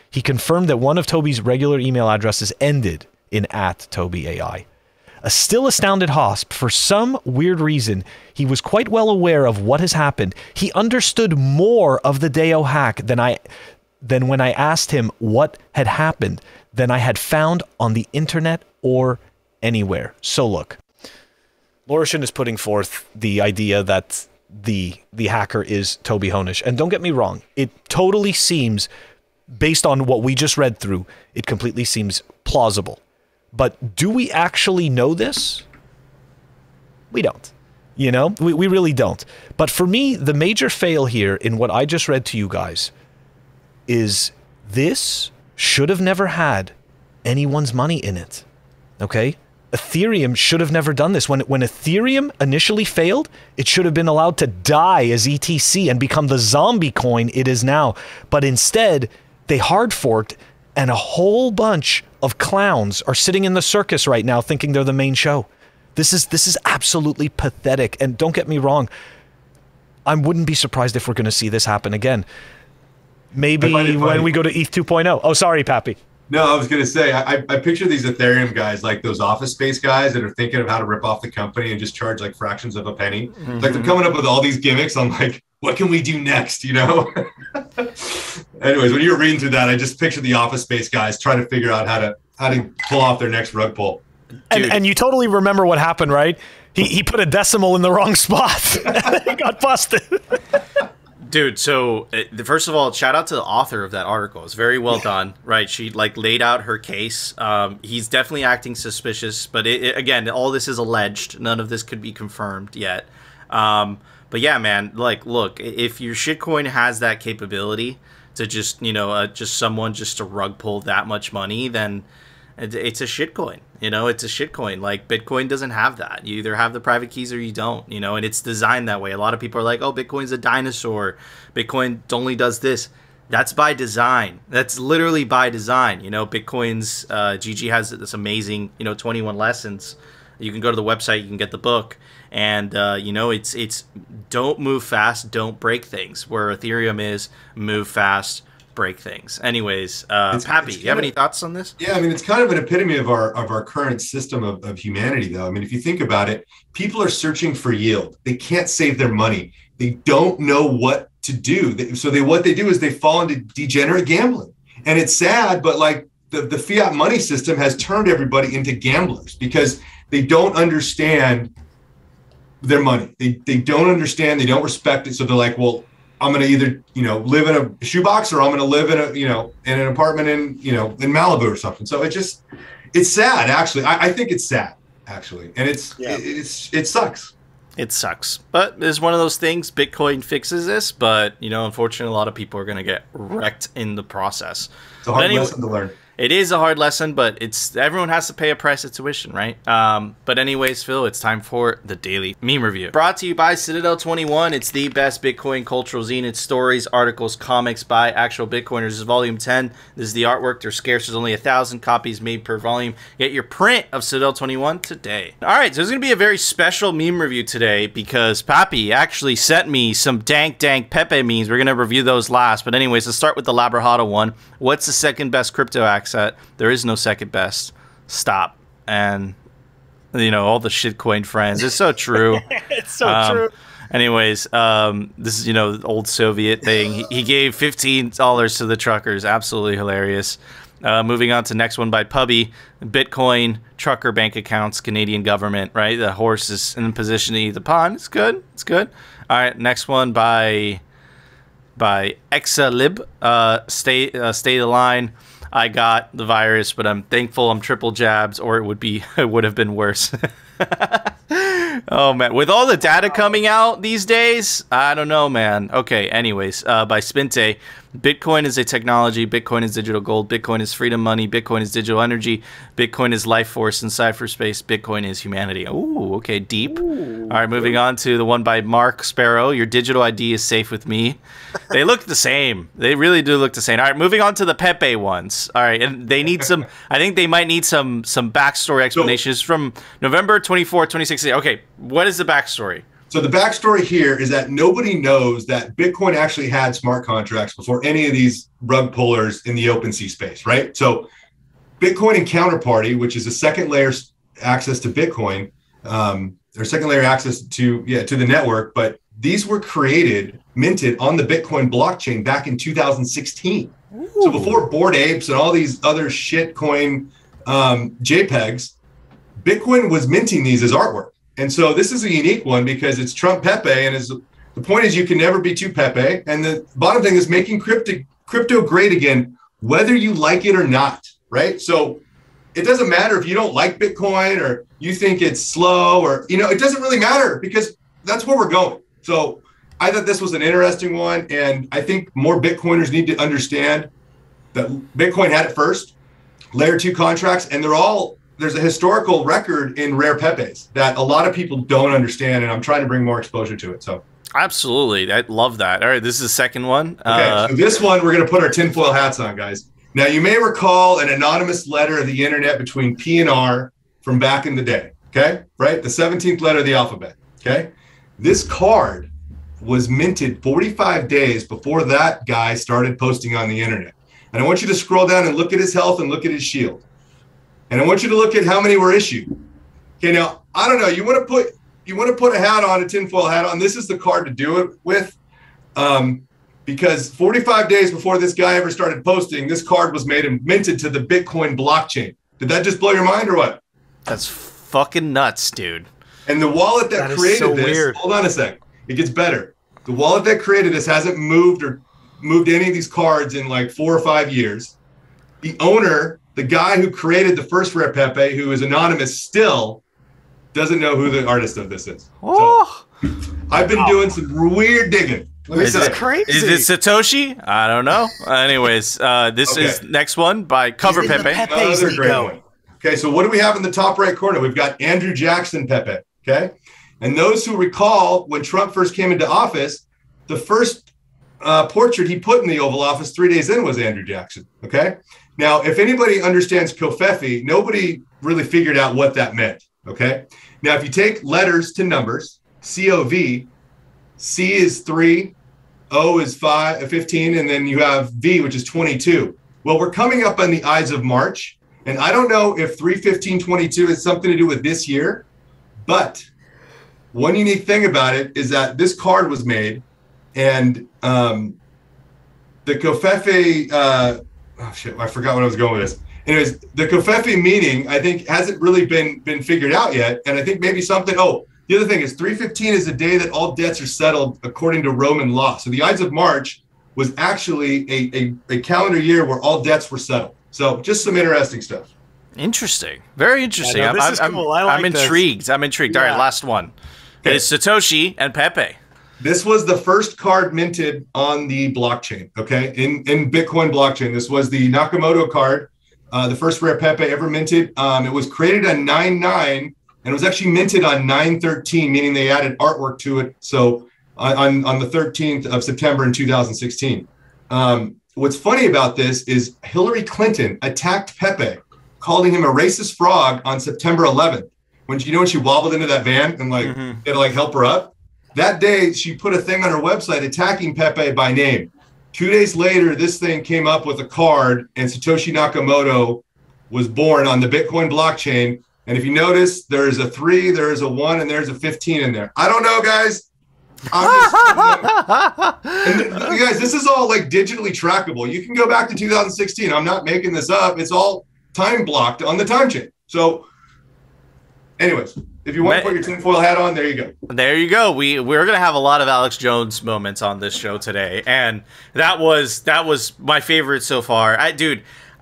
He confirmed that one of Toby's regular email addresses ended in @TobyAI. A still astounded Hosp, for some weird reason, he was quite well aware of what has happened. He understood more of the DAO hack than when I asked him what had happened than I had found on the internet or anywhere. So look, Laura Shin is putting forth the idea that the hacker is Toby Honish. And don't get me wrong, it totally seems, based on what we just read through, it completely seems plausible. But do we actually know this? We don't. You know, we really don't. But for me, the major fail here in what I just read to you guys is this should have never had anyone's money in it. Okay? Ethereum should have never done this. When Ethereum initially failed, it should have been allowed to die as ETC and become the zombie coin it is now. But instead, they hard forked, and a whole bunch of clowns are sitting in the circus right now thinking they're the main show. This is absolutely pathetic. And don't get me wrong, I wouldn't be surprised if we're going to see this happen again. Maybe when we go to ETH 2.0. Oh, sorry, Pappy. No, I was going to say, I picture these Ethereum guys, like those Office Space guys that are thinking of how to rip off the company and just charge like fractions of a penny. Mm-hmm. Like they're coming up with all these gimmicks. I'm like, what can we do next? You know? Anyways, when you were reading through that, I just pictured the Office Space guys trying to figure out how to pull off their next rug pull. And you totally remember what happened, right? He put a decimal in the wrong spot. He got busted. Dude, so first of all, shout out to the author of that article. It's very well done, right? She like laid out her case. He's definitely acting suspicious, but again, all this is alleged. None of this could be confirmed yet. But yeah, man, like, look, if your shitcoin has that capability to just, you know, just someone just to rug pull that much money, then it's a shitcoin. You know, it's a shitcoin. Like, Bitcoin doesn't have that. You either have the private keys or you don't, you know, and it's designed that way. A lot of people are like, oh, Bitcoin's a dinosaur. Bitcoin only does this. That's by design. That's literally by design. You know, Bitcoin's, GG has this amazing, you know, 21 lessons. You can go to the website, you can get the book. And, you know, it's don't move fast, don't break things. Where Ethereum is move fast, break things. Anyways, Pappy, you have any thoughts on this? Yeah, I mean, it's kind of an epitome of our current system of humanity, though. I mean, if you think about it, people are searching for yield. They can't save their money. They don't know what to do. So what they do is they fall into degenerate gambling. And it's sad, but like the fiat money system has turned everybody into gamblers because they don't understand their money. They don't understand. They don't respect it. So they're like, well, I'm going to either, live in a shoebox, or I'm going to live in in an apartment in Malibu or something. So it's sad, actually. I think it's sad, actually. And it sucks. It sucks. But it's one of those things. Bitcoin fixes this, but, unfortunately, a lot of people are going to get wrecked in the process. It's a hard lesson to learn. It is a hard lesson, but everyone has to pay a price of tuition, right? But anyways, Phil, it's time for the daily meme review. Brought to you by Citadel 21. It's the best Bitcoin cultural zine. It's stories, articles, comics by actual Bitcoiners. This is volume 10. This is the artwork. They're scarce. There's only 1,000 copies made per volume. Get your print of Citadel 21 today. All right, so there's going to be a very special meme review today because Pappy actually sent me some dank Pepe memes. We're going to review those last. But anyways, let's start with the Labrajado one. What's the second best crypto asset? There is no second best. Stop. And all the shitcoin friends. It's so true. It's so true. Anyways, this is the old Soviet thing. He gave $15 to the truckers. Absolutely hilarious. Moving on to next one by Pubby. Bitcoin trucker bank accounts, Canadian government. Right, the horse is in position to eat the pond. It's good. It's good. All right, next one by Exalib. Stay the line. I got the virus, but I'm thankful I'm triple jabs, or it would have been worse. Oh man, with all the data coming out these days, I don't know, man. Okay, anyways, by Spinte, Bitcoin is a technology, Bitcoin is digital gold, Bitcoin is freedom money, Bitcoin is digital energy, Bitcoin is life force in cyberspace, Bitcoin is humanity. Ooh, okay, deep. All right, moving on to the one by Mark Sparrow. Your digital ID is safe with me. They look the same. They really do look the same. All right, moving on to the Pepe ones. All right, and they need some, I think they might need some backstory explanations from November 24, 2016. Okay, what is the backstory? So the backstory here is that nobody knows that Bitcoin actually had smart contracts before any of these rug pullers in the OpenSea space, right? So Bitcoin and Counterparty, which is a second layer access to Bitcoin, or second layer access to the network, but these were minted on the Bitcoin blockchain back in 2016. Ooh. So before Bored Apes and all these other shitcoin JPEGs, Bitcoin was minting these as artwork. And so this is a unique one because it's Trump Pepe, and the point is you can never be too Pepe. And the bottom thing is making crypto great again, whether you like it or not, right? So it doesn't matter if you don't like Bitcoin or you think it's slow, or it doesn't really matter because that's where we're going. So I thought this was an interesting one, and I think more Bitcoiners need to understand that Bitcoin had it first, layer 2 contracts, and there's a historical record in rare Pepes that a lot of people don't understand, and I'm trying to bring more exposure to it. So absolutely, I love that. All right, this is the second one. Okay, so this one we're going to put our tinfoil hats on, guys. Now you may recall an anonymous letter of the internet between P and R from back in the day. Okay, right, the 17th letter of the alphabet. Okay, this card was minted 45 days before that guy started posting on the internet. And I want you to scroll down and look at his health and look at his shield. And I want you to look at how many were issued. Okay, now I don't know. You want to put a hat on, a tinfoil hat on. This is the card to do it with, because 45 days before this guy ever started posting, this card was made and minted to the Bitcoin blockchain. Did that just blow your mind or what? That's fucking nuts, dude. And the wallet that created this. Hold on a sec. It gets better. The wallet that created this hasn't moved any of these cards in like 4 or 5 years. The owner, the guy who created the first rare Pepe, who is anonymous still, doesn't know who the artist of this is. Oh, so, I've been doing some weird digging. Is it crazy? Is it Satoshi? I don't know. Anyways, this is next one by Cover Pepe. Another great one. Okay, so what do we have in the top right corner? We've got Andrew Jackson Pepe. Okay, and those who recall when Trump first came into office, the first portrait he put in the Oval Office 3 days in was Andrew Jackson. Okay. Now, if anybody understands Covfefe, nobody really figured out what that meant, okay? Now, if you take letters to numbers, C-O-V, C is 3, O is 15, and then you have V, which is 22. Well, we're coming up on the Ides of March, and I don't know if 3/15/22 has something to do with this year, but one unique thing about it is that this card was made, and the Covfefe... oh shit, I forgot what I was going with this. Anyways, the Covfefe meaning, I think, hasn't really been figured out yet. And I think maybe something, The other thing is 3/15 is the day that all debts are settled according to Roman law. So the Ides of March was actually a calendar year where all debts were settled. So just some interesting stuff. Interesting. Very interesting. Yeah, no, this is cool. I like I'm intrigued. this. I'm intrigued. Yeah. All right, last one. Okay. It's Satoshi and Pepe. This was the first card minted on the blockchain, okay? In Bitcoin blockchain. This was the Nakamoto card, the first rare Pepe ever minted. It was created on 9/9, and it was actually minted on 9/13, meaning they added artwork to it. So on the 13th of September in 2016. What's funny about this is Hillary Clinton attacked Pepe, calling him a racist frog on September 11th. When she wobbled into that van and they had to help her up. That day, she put a thing on her website attacking Pepe by name. 2 days later, this thing came up with a card, and Satoshi Nakamoto was born on the Bitcoin blockchain. And if you notice, there's a 3, there's a 1, and there's a 15 in there. I don't know, guys. And you guys, this is all digitally trackable. You can go back to 2016. I'm not making this up. It's all time blocked on the time chain. So, anyways. If you want to put your tinfoil hat on, there you go. There you go. We're gonna have a lot of Alex Jones moments on this show today, and that was my favorite so far.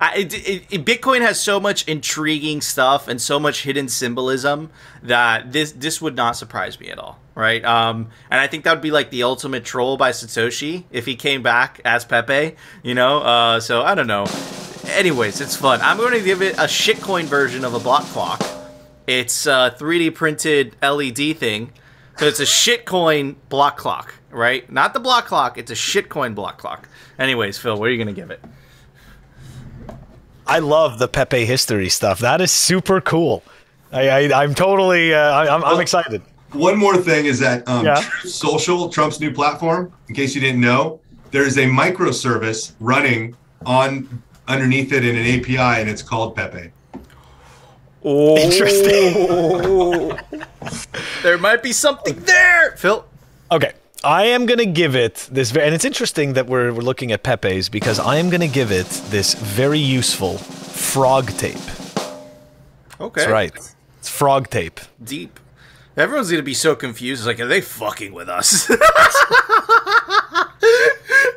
Bitcoin has so much intriguing stuff and so much hidden symbolism that this would not surprise me at all, right? And I think that would be the ultimate troll by Satoshi if he came back as Pepe, So I don't know. Anyways, it's fun. I'm going to give it a shitcoin version of a block clock. It's a 3D printed LED thing. So it's a shitcoin block clock, right? Not the block clock, it's a shitcoin block clock. Anyways, Phil, what are you going to give it? I love the Pepe history stuff. That is super cool. I'm totally, I'm excited. One more thing is that Truth Social, Trump's new platform, in case you didn't know, there's a microservice running underneath it in an API, and it's called Pepe. Oh, interesting. There might be something there, Phil. Okay, I am gonna give it this, and it's interesting that we're looking at Pepe's because I am gonna give it this very useful frog tape. Okay, that's right. It's frog tape. Deep. Everyone's gonna be so confused. It's are they fucking with us?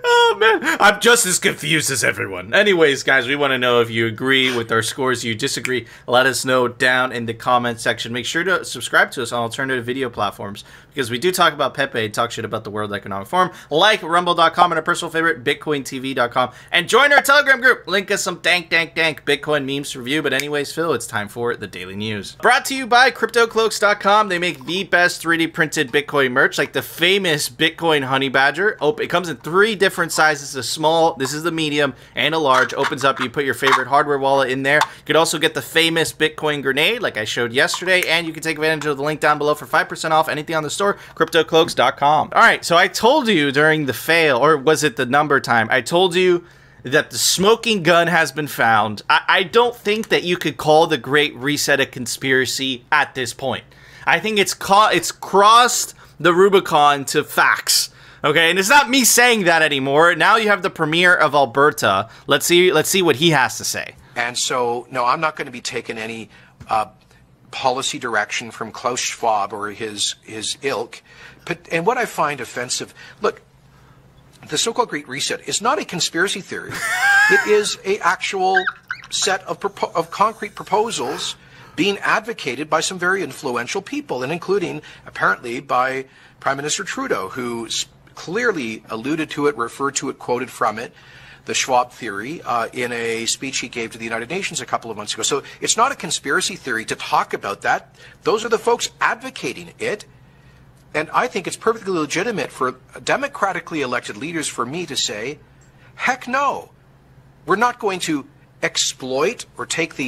Oh man, I'm just as confused as everyone. Anyways, guys, we want to know if you agree with our scores, you disagree. Let us know down in the comment section. Make sure to subscribe to us on alternative video platforms because we do talk about Pepe, talk shit about the World Economic Forum, like rumble.com and our personal favorite, bitcointv.com, and join our Telegram group. Link us some dank Bitcoin memes to review. But anyways, Phil, it's time for the daily news. Brought to you by cryptocloaks.com. They make the best 3D printed Bitcoin merch, like the famous Bitcoin honey badger. It comes in 3 different sizes: a small, this is the medium, and a large. Opens up, you put your favorite hardware wallet in there. You could also get the famous Bitcoin grenade like I showed yesterday, and you can take advantage of the link down below for 5% off anything on the store, cryptocloaks.com. All right, so I told you during the fail, or was it the number time, I told you that the smoking gun has been found. I don't think that you could call the Great Reset a conspiracy at this point. I think it's crossed the Rubicon to facts. Okay, and it's not me saying that anymore. Now you have the premier of Alberta. Let's see what he has to say. And so, no, I'm not going to be taking any policy direction from Klaus Schwab or his ilk. And what I find offensive, look, the so-called Great Reset is not a conspiracy theory. It is an actual set of concrete proposals being advocated by some very influential people, and including apparently by Prime Minister Trudeau, who clearly alluded to it, referred to it, quoted from it, the Schwab theory, in a speech he gave to the United Nations a couple of months ago. So it's not a conspiracy theory to talk about that. Those are the folks advocating it. And I think it's perfectly legitimate for democratically elected leaders, for me to say, heck no, we're not going to exploit or take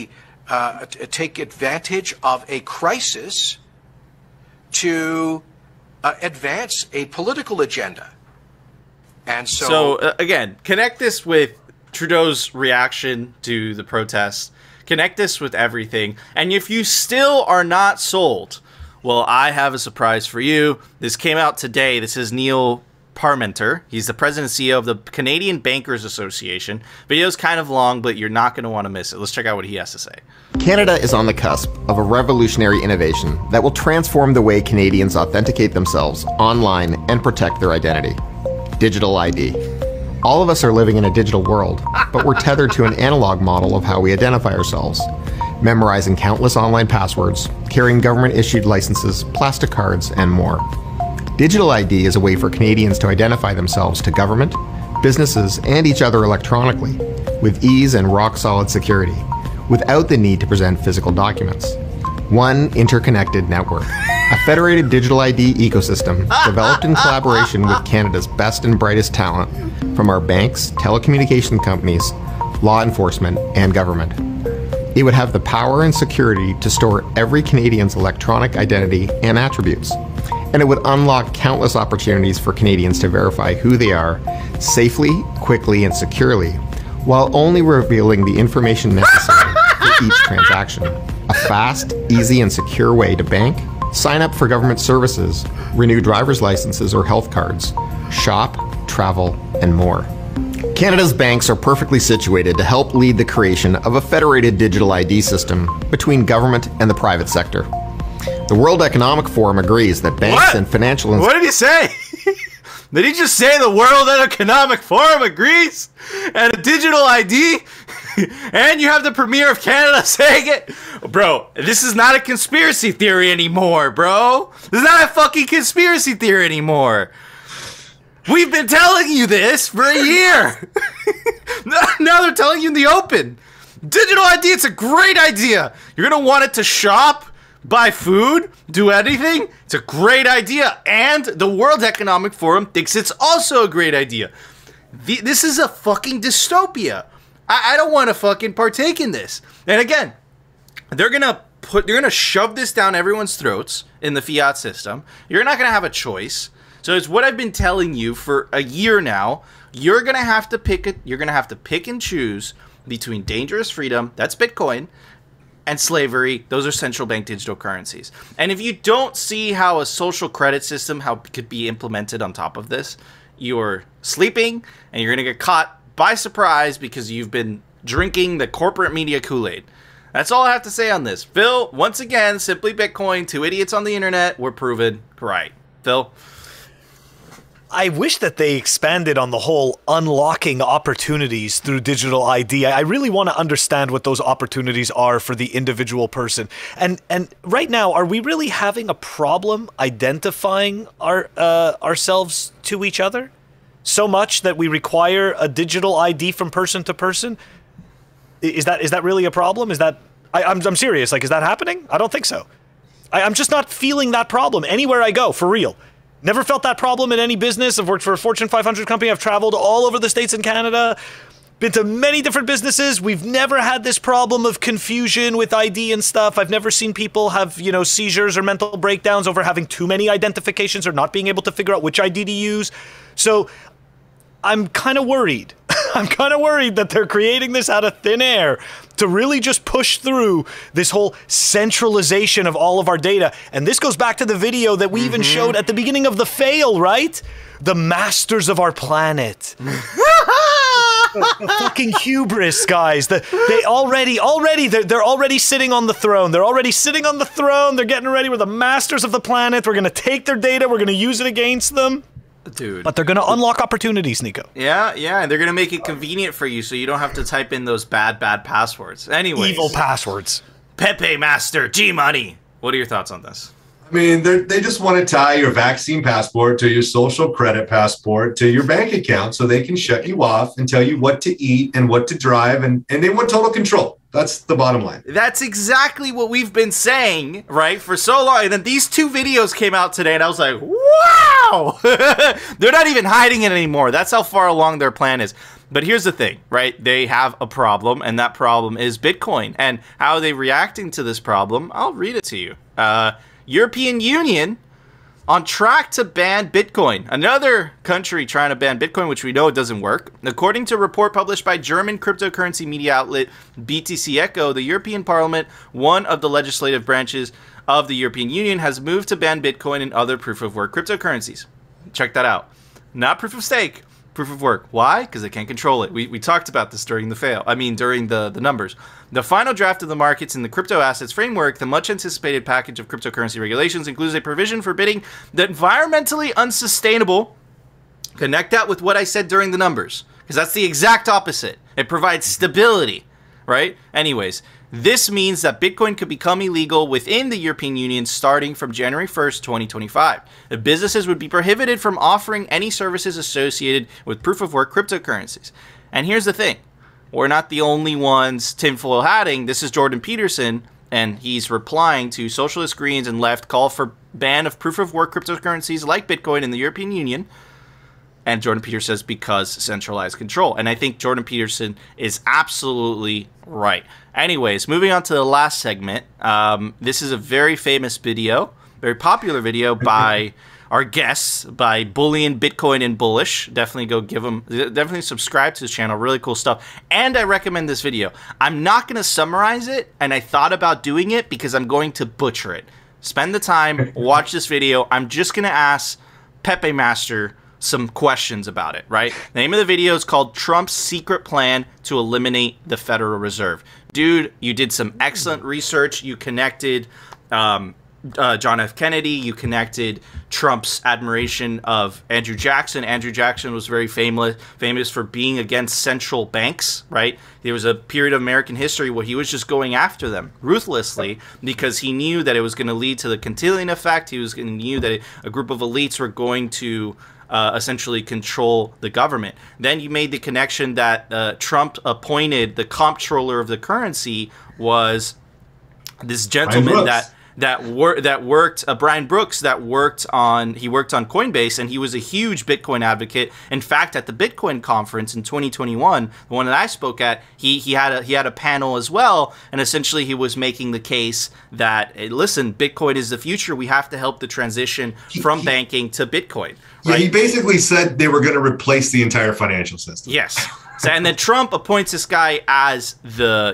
advantage of a crisis to advance a political agenda. And so again, connect this with Trudeau's reaction to the protests. Connect this with everything. And if you still are not sold, well, I have a surprise for you. This came out today. This is Neil Parmenter. He's the president and CEO of the Canadian Bankers Association. Video's kind of long, but you're not going to want to miss it. Let's check out what he has to say. Canada is on the cusp of a revolutionary innovation that will transform the way Canadians authenticate themselves online and protect their identity. Digital ID. All of us are living in a digital world, but we're tethered to an analog model of how we identify ourselves. Memorizing countless online passwords, carrying government-issued licenses, plastic cards, and more. Digital ID is a way for Canadians to identify themselves to government, businesses, and each other electronically, with ease and rock-solid security, without the need to present physical documents. One interconnected network. A federated digital ID ecosystem developed in collaboration with Canada's best and brightest talent from our banks, telecommunication companies, law enforcement, and government. It would have the power and security to store every Canadian's electronic identity and attributes. And it would unlock countless opportunities for Canadians to verify who they are safely, quickly, and securely, while only revealing the information necessary for each transaction. A fast, easy, and secure way to bank, sign up for government services, renew driver's licenses or health cards, shop, travel, and more. Canada's banks are perfectly situated to help lead the creation of a federated digital ID system between government and the private sector. The World Economic Forum agrees that banks and financial What did he say? Did he just say the World Economic Forum agrees? And a digital ID? And you have the Premier of Canada saying it? Bro, this is not a conspiracy theory anymore, bro. This is not a fucking conspiracy theory anymore. We've been telling you this for a year. Now they're telling you in the open. Digital ID, it's a great idea. You're going to want it to shop, buy food, do anything. It's a great idea. And the World Economic Forum thinks it's also a great idea. This is a fucking dystopia. I don't want to fucking partake in this. And again, they're going to shove this down everyone's throats in the fiat system. You're not going to have a choice. So it's what I've been telling you for a year now. You're gonna have to pick and choose between dangerous freedom, that's Bitcoin, and slavery, those are central bank digital currencies. And if you don't see how a social credit system could be implemented on top of this, you're sleeping and you're gonna get caught by surprise because you've been drinking the corporate media Kool-Aid. That's all I have to say on this. Phil, once again, simply Bitcoin, two idiots on the internet, were proven right. Phil? I wish that they expanded on the whole unlocking opportunities through digital ID. I really want to understand what those opportunities are for the individual person. And right now, are we really having a problem identifying ourselves to each other so much that we require a digital ID from person to person? Is that really a problem? I'm serious. Like, is that happening? I don't think so. I'm just not feeling that problem anywhere I go, for real. Never felt that problem in any business. I've worked for a Fortune 500 company. I've traveled all over the States and Canada. Been to many different businesses. We've never had this problem of confusion with ID and stuff. I've never seen people have, seizures or mental breakdowns over having too many identifications or not being able to figure out which ID to use. So I'm kind of worried. I'm kind of worried that they're creating this out of thin air to really just push through this whole centralization of all of our data. And this goes back to the video that we even showed at the beginning of the fail, right? The masters of our planet. The fucking hubris, guys. They're already sitting on the throne. They're already sitting on the throne. They're getting ready. We're the masters of the planet. We're going to take their data. We're going to use it against them. Dude. But they're going to unlock opportunities, Nico. Yeah, and they're going to make it convenient for you so you don't have to type in those bad passwords. Anyways. Evil passwords. Pepe Master, GMoney. What are your thoughts on this? I mean, they just want to tie your vaccine passport to your social credit passport to your bank account so they can shut you off and tell you what to eat and what to drive, and they want total control. That's the bottom line. That's exactly what we've been saying, right, for so long. And then these two videos came out today, and I was like, wow! They're not even hiding it anymore. That's how far along their plan is. But here's the thing, right? They have a problem, and that problem is Bitcoin. And how are they reacting to this problem? I'll read it to you. European Union on track to ban Bitcoin. Another country trying to ban Bitcoin, which we know it doesn't work. According to a report published by German cryptocurrency media outlet BTC Echo, the European Parliament, one of the legislative branches of the European Union, has moved to ban Bitcoin and other proof-of-work cryptocurrencies. Check that out. not proof of stake, proof of work. Why? Because they can't control it. We talked about this during during the numbers. The final draft of the markets in the crypto assets framework, the much anticipated package of cryptocurrency regulations, includes a provision forbidding the environmentally unsustainable. Connect that with what I said during the numbers, because that's the exact opposite. It provides stability, right? Anyways, this means that Bitcoin could become illegal within the European Union starting from January 1st, 2025. The businesses would be prohibited from offering any services associated with proof-of-work cryptocurrencies. And here's the thing. We're not the only ones tinfoil hatting. This is Jordan Peterson, and he's replying to socialist Greens and left call for ban of proof-of-work cryptocurrencies like Bitcoin in the European Union. And Jordan Peterson says because centralized control. And I think Jordan Peterson is absolutely right. Anyways, moving on to the last segment. This is a very famous video, very popular video by our guests, by Bullion, Bitcoin, and Bullish. Definitely go give them, definitely subscribe to his channel. Really cool stuff. And I recommend this video. I'm not going to summarize it, and I thought about doing it because I'm going to butcher it. Spend the time, watch this video. I'm just going to ask Pepe Master some questions about it, right? The name of the video is called Trump's Secret Plan to Eliminate the Federal Reserve. Dude, you did some excellent research. You connected John F. Kennedy. You connected Trump's admiration of Andrew Jackson. Andrew Jackson was very famous for being against central banks, right? There was a period of American history where he was just going after them ruthlessly because he knew that it was going to lead to the Cantillon effect. He knew that a group of elites were going to essentially control the government. Then you made the connection that Trump appointed the comptroller of the currency was this gentleman that worked Brian Brooks that worked on Coinbase, and he was a huge Bitcoin advocate. In fact, at the Bitcoin conference in 2021, the one that I spoke at, he had a panel as well, and essentially he was making the case that hey, listen, Bitcoin is the future. We have to help the transition from banking to Bitcoin. Right? Yeah, he basically said they were going to replace the entire financial system. Yes. So, and then Trump appoints this guy as the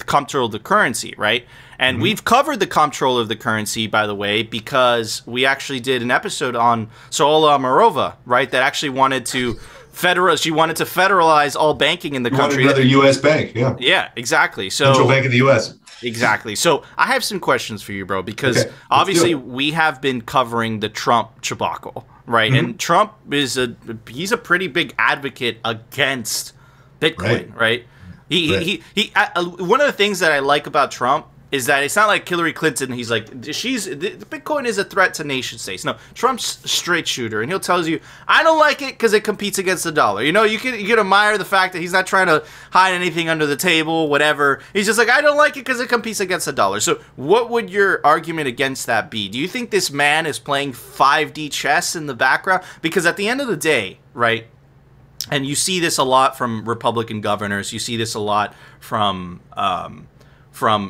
comptroller of the currency, right? And we've covered the comptroller of the currency, by the way, because we actually did an episode on Sola Amarova, right? That actually wanted to federalize all banking in the country. Another U.S. bank, yeah. Yeah, exactly. So Central Bank of the U.S. Exactly. So I have some questions for you, bro, because obviously we have been covering the Trump debacle, right? And Trump is he's a pretty big advocate against Bitcoin, right? One of the things that I like about Trump is that it's not like Hillary Clinton. He's like, Bitcoin is a threat to nation states. No, Trump's a straight shooter, and he'll tell you, I don't like it because it competes against the dollar. You know, you can admire the fact that he's not trying to hide anything under the table, whatever. He's just like, I don't like it because it competes against the dollar. So what would your argument against that be? Do you think this man is playing 5D chess in the background? Because at the end of the day, right, and you see this a lot from Republican governors, you see this a lot from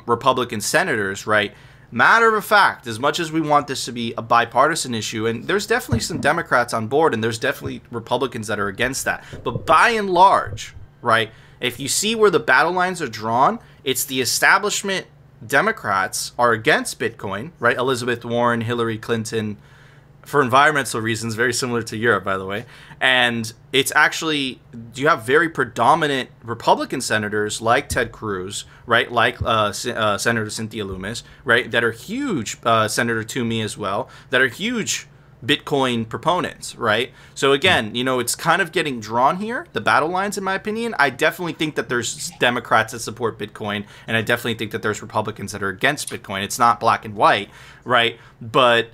Republican senators, right? Matter of fact, as much as we want this to be a bipartisan issue, and there's definitely some Democrats on board, and there's definitely Republicans that are against that. But by and large, right, if you see where the battle lines are drawn, it's the establishment Democrats are against Bitcoin, right? Elizabeth Warren, Hillary Clinton, for environmental reasons, very similar to Europe, by the way. And it's actually, you have very predominant Republican senators like Ted Cruz, right, like Senator Cynthia Lummis, right, that are huge, Senator Toomey as well, that are huge Bitcoin proponents, right? So again, you know, it's kind of getting drawn here, the battle lines, in my opinion. I definitely think that there's Democrats that support Bitcoin, and I definitely think that there's Republicans that are against Bitcoin. It's not black and white, right? But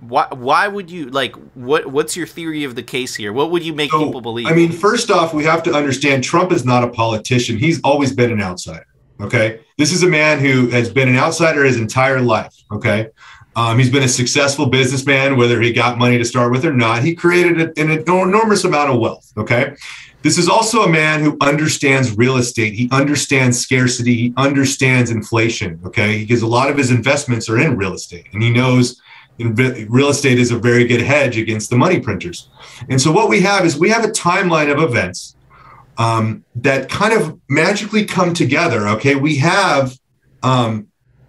why would you, like, what's your theory of the case here? What would you make people believe? I mean, first off, we have to understand Trump is not a politician. He's always been an outsider, okay? This is a man who has been an outsider his entire life, okay? He's been a successful businessman, whether he got money to start with or not. He created an enormous amount of wealth, okay? This is also a man who understands real estate. He understands scarcity. He understands inflation, okay? Because a lot of his investments are in real estate, and he knows real estate is a very good hedge against the money printers. And so what we have is we have a timeline of events that kind of magically come together, okay? We have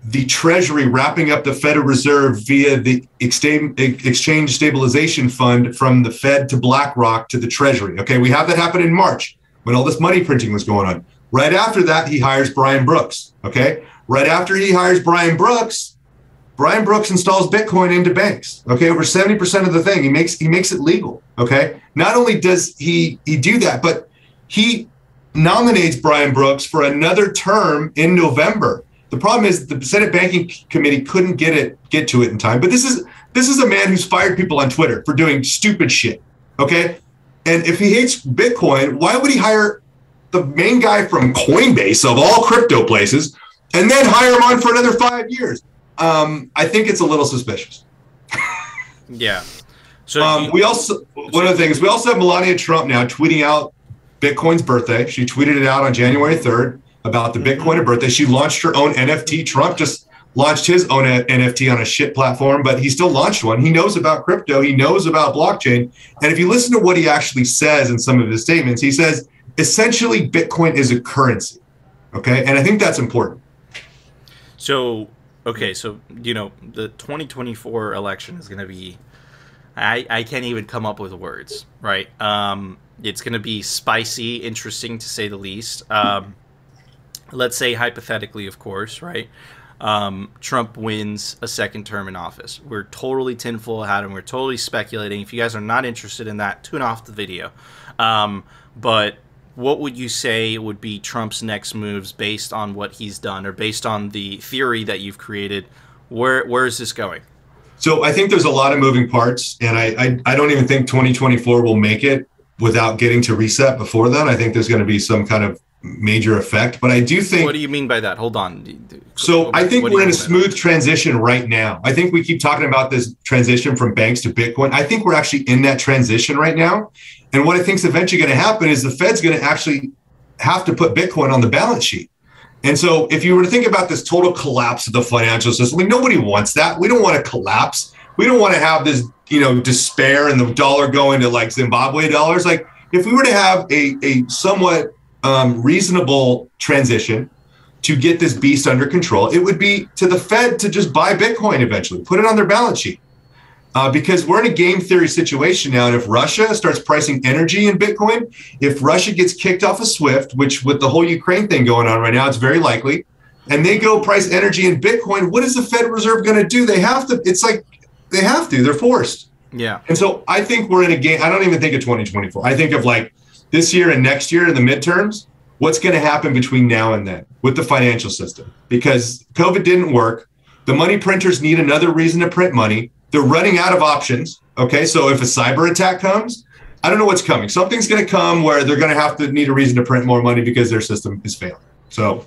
the Treasury wrapping up the Federal Reserve via the Exchange Stabilization Fund from the Fed to BlackRock to the Treasury. Okay, we have that happen in March when all this money printing was going on. Right after that, he hires Brian Brooks. Okay, right after he hires Brian Brooks installs Bitcoin into banks. Okay, over 70% of the thing, he makes it legal. Okay, not only does he do that, but he nominates Brian Brooks for another term in November. The problem is the Senate Banking Committee couldn't get to it in time. But this is a man who's fired people on Twitter for doing stupid shit. Okay, and if he hates Bitcoin, why would he hire the main guy from Coinbase of all crypto places and then hire him on for another 5 years? I think it's a little suspicious. Yeah. So we also have Melania Trump now tweeting out Bitcoin's birthday. She tweeted it out on January 3rd about the Bitcoin birthday. She launched her own NFT. Trump just launched his own NFT on a shit platform, but he still launched one. He knows about crypto. He knows about blockchain. And if you listen to what he actually says in some of his statements, he says, essentially, Bitcoin is a currency. Okay. And I think that's important. So, okay. So, you know, the 2024 election is going to be, I can't even come up with words, right? It's going to be spicy, interesting to say the least. Let's say hypothetically, of course, right? Trump wins a second term in office. We're totally tinfoil hat and we're totally speculating. If you guys are not interested in that, tune off the video. But what would you say would be Trump's next moves based on what he's done or based on the theory that you've created? Where is this going? So I think there's a lot of moving parts, and I don't even think 2024 will make it without getting to reset before then. I think there's going to be some kind of major effect, but I do think... What do you mean by that? Hold on. So I think we're in a smooth transition right now. I think we keep talking about this transition from banks to Bitcoin. I think we're actually in that transition right now. And what I think is eventually going to happen is the Fed's going to actually have to put Bitcoin on the balance sheet. And so if you were to think about this total collapse of the financial system, nobody wants that. We don't want to collapse. We don't want to have this, despair and the dollar going to like Zimbabwe dollars. Like if we were to have a somewhat reasonable transition to get this beast under control, it would be to the Fed to just buy Bitcoin eventually, put it on their balance sheet. Because we're in a game theory situation now. And if Russia starts pricing energy in Bitcoin, if Russia gets kicked off of SWIFT, which with the whole Ukraine thing going on right now, it's very likely, and they go price energy in Bitcoin, what is the Federal Reserve going to do? They have to. It's like they have to. They're forced. Yeah. And so I think we're in a game. I don't even think of 2024. I think of like this year and next year in the midterms, what's going to happen between now and then with the financial system? Because COVID didn't work. The money printers need another reason to print money. They're running out of options. Okay, so if a cyber attack comes, I don't know what's coming. Something's going to come where they're going to have to need a reason to print more money because their system is failing. So,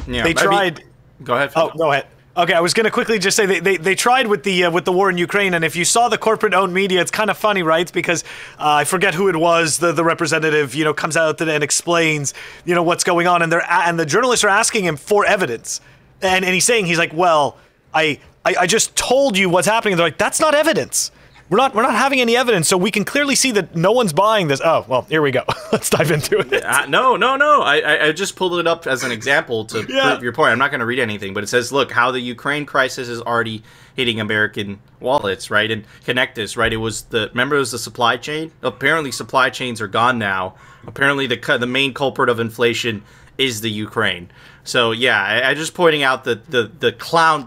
yeah, they tried. Go ahead. Oh, go ahead. Okay, I was going to quickly just say they tried with the war in Ukraine, and if you saw the corporate-owned media, it's kind of funny, right? Because I forget who it was. The representative, comes out and explains, what's going on, and the journalists are asking him for evidence, and he's saying well, I just told you what's happening. And they're like, that's not evidence. We're not having any evidence, so we can clearly see that no one's buying this. Oh, well, here we go. Let's dive into it. No. I just pulled it up as an example to prove your point. I'm not going to read anything, but it says, look, how the Ukraine crisis is already hitting American wallets, right? And connect this, right? It was remember it was the supply chain? Apparently supply chains are gone now. Apparently the main culprit of inflation is the Ukraine. So yeah, I just pointing out the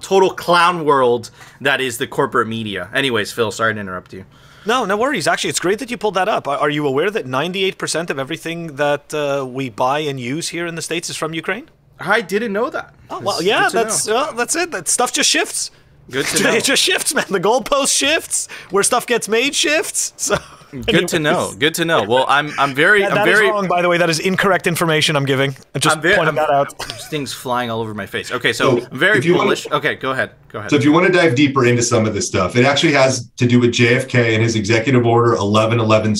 total clown world that is the corporate media. Anyways, Phil, sorry to interrupt you. No worries. Actually, it's great that you pulled that up. Are you aware that 98% of everything that we buy and use here in the States is from Ukraine? I didn't know that. Oh, well, yeah, that's it. That stuff just shifts. Good to know. It just shifts, man. The goalpost shifts. Where stuff gets made shifts. So. Good to know. Good to know. Well, I'm very wrong, by the way. That is incorrect information I'm giving. I'm just pointing that out. Things flying all over my face. Okay, so I'm very bullish. Okay, go ahead. So if you want to dive deeper into some of this stuff, it actually has to do with JFK and his executive order 1111.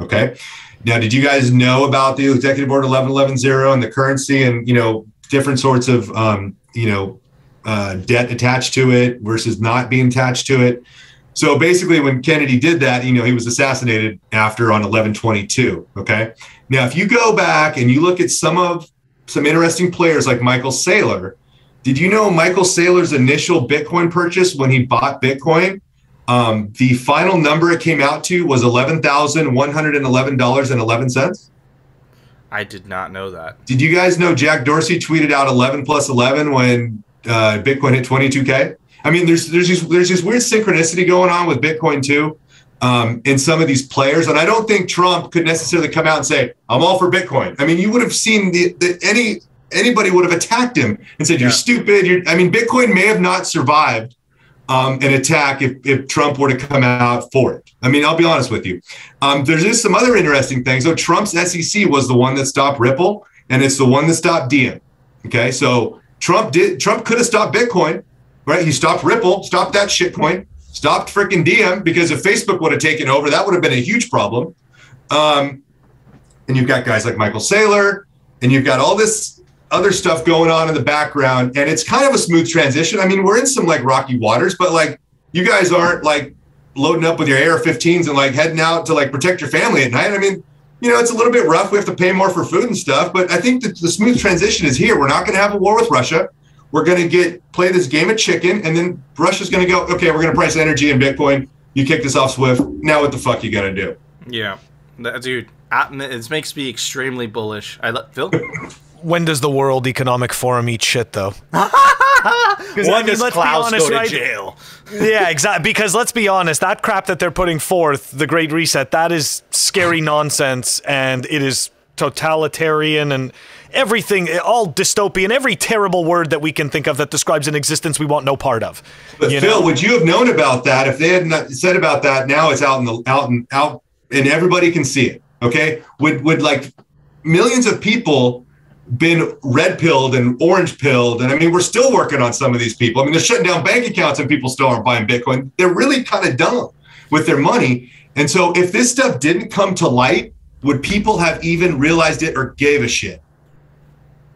Okay. Now, did you guys know about the executive order 1111 and the currency and different sorts of debt attached to it versus not being attached to it? So basically, when Kennedy did that, he was assassinated after on 11/22. Okay. Now, if you go back and you look at some interesting players like Michael Saylor, Did you know Michael Saylor's initial Bitcoin purchase when he bought Bitcoin, the final number it came out to was $11,111.11? I did not know that. Did you guys know Jack Dorsey tweeted out 11 plus 11 when Bitcoin hit 22K? I mean, there's this weird synchronicity going on with Bitcoin too, in some of these players, and I don't think Trump could necessarily come out and say, "I'm all for Bitcoin." I mean, you would have seen anybody would have attacked him and said, "You're stupid." I mean, Bitcoin may have not survived an attack if Trump were to come out for it. I mean, I'll be honest with you. There's just some other interesting things. So Trump's SEC was the one that stopped Ripple, and it's the one that stopped Diem. Okay, so Trump could have stopped Bitcoin, right? He stopped Ripple, stopped that shitcoin, stopped freaking Diem, because if Facebook would have taken over, that would have been a huge problem. And you've got guys like Michael Saylor, and you've got all this other stuff going on in the background, and it's kind of a smooth transition. I mean, we're in some like rocky waters, but like you guys aren't like loading up with your AR-15s and like heading out to like protect your family at night. I mean, you know, it's a little bit rough. We have to pay more for food and stuff, but I think that the smooth transition is here. We're not going to have a war with Russia. We're going to play this game of chicken, and then Russia's going to go, okay, we're going to price energy in Bitcoin. You kicked us off SWIFT. Now what the fuck you going to do? Yeah, dude, it makes me extremely bullish. Phil? When does the World Economic Forum eat shit, though? When does Klaus go to jail? Yeah, exactly. Because let's be honest, that crap that they're putting forth, the Great Reset, that is scary nonsense, and it is totalitarian and everything, all dystopian, every terrible word that we can think of that describes an existence we want no part of. But Phil, would you have known about that if they had not said about that? Now it's out and everybody can see it. Okay, would like millions of people been red pilled and orange pilled? And I mean, we're still working on some of these people. I mean, they're shutting down bank accounts and people still aren't buying Bitcoin. They're really kind of dumb with their money. And so if this stuff didn't come to light, would people have even realized it or gave a shit?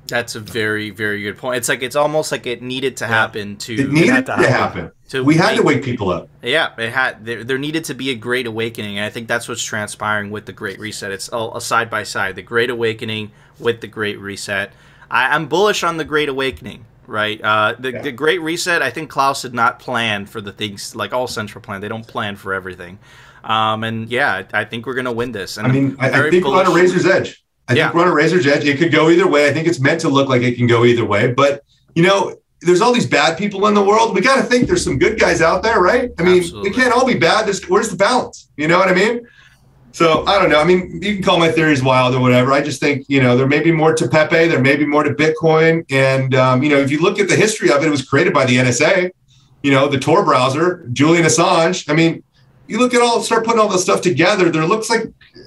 That's a very, very good point. It's almost like it needed to happen It needed to happen. We had to wake people up. Yeah, there needed to be a great awakening, and I think that's what's transpiring with the Great Reset. It's a side by side, the Great Awakening with the Great Reset. I'm bullish on the Great Awakening, right? The Great Reset, I think Klaus did not plan for the things like all central plan. They don't plan for everything. And yeah, I think we're gonna win this. And I mean, I think we're on a razor's edge. I think we're on a razor's edge. It could go either way. I think it's meant to look like it can go either way. But, you know, there's all these bad people in the world. We got to think there's some good guys out there, right? I mean, we can't all be bad. Where's the balance? You know what I mean? So I don't know. I mean, you can call my theories wild or whatever. I just think, you know, there may be more to Pepe. There may be more to Bitcoin. And, you know, if you look at the history of it, it was created by the NSA, you know, the Tor browser, Julian Assange. I mean, you look at start putting all this stuff together, there looks like,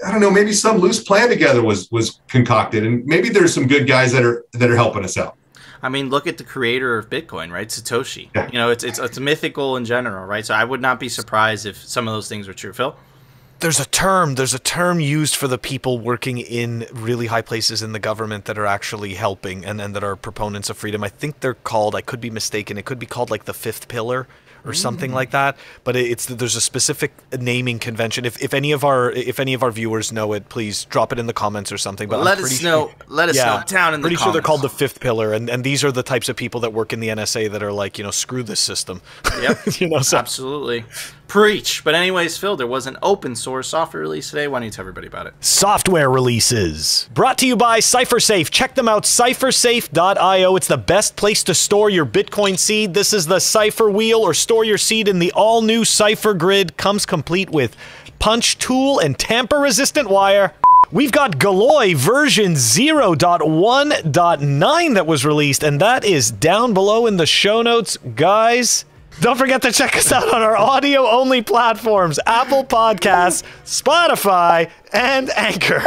I don't know, maybe some loose plan together was concocted, and maybe there's some good guys that are helping us out. I mean, look at the creator of Bitcoin, right? Satoshi. Yeah. You know, it's mythical in general, right? So I would not be surprised if some of those things were true. Phil? There's a term used for the people working in really high places in the government that are actually helping and that are proponents of freedom. I think they're called, I could be mistaken, it could be called like the fifth pillar or something like that, but there's a specific naming convention. If any of our viewers know it, please drop it in the comments or something. But let us know down in the comments. Pretty sure they're called the fifth pillar, and these are the types of people that work in the NSA that are like, you know, screw this system. Yep. You know, so. Absolutely. Preach. But anyways, Phil, there was an open source software release today. Why don't you tell everybody about it? Software releases. Brought to you by CipherSafe. Check them out, cyphersafe.io. It's the best place to store your Bitcoin seed. This is the Cypher Wheel, or store your seed in the all-new Cypher Grid. Comes complete with punch tool and tamper-resistant wire. We've got Galloy version 0.1.9 that was released, and that is down below in the show notes, guys. Don't forget to check us out on our audio-only platforms, Apple Podcasts, Spotify, and Anchor.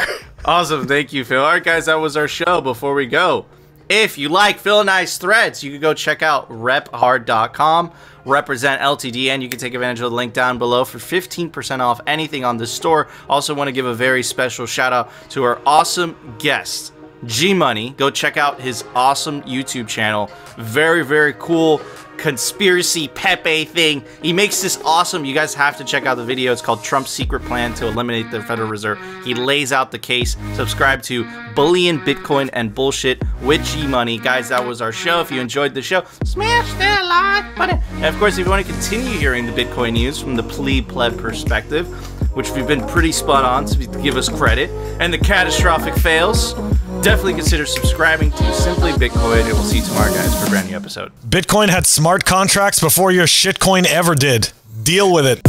Awesome. Thank you, Phil. All right, guys, that was our show. Before we go, if you like Phil and I's threads, you can go check out rephard.com, represent LTD, and you can take advantage of the link down below for 15% off anything on the store. Also want to give a very special shout out to our awesome guest, GMoney. Go check out his awesome YouTube channel. Very, very cool conspiracy Pepe thing. He makes this awesome. You guys have to check out the video. It's called Trump's Secret Plan to Eliminate the Federal Reserve. He lays out the case. Subscribe to Bullion, Bitcoin, and Bullshit with GMoney. Guys, that was our show. If you enjoyed the show, smash that like button. And of course, if you want to continue hearing the Bitcoin news from the plebe perspective, which we've been pretty spot on, so give us credit, and the catastrophic fails, definitely consider subscribing to Simply Bitcoin, and we'll see you tomorrow, guys, for a brand new episode. Bitcoin had smart contracts before your shitcoin ever did. Deal with it.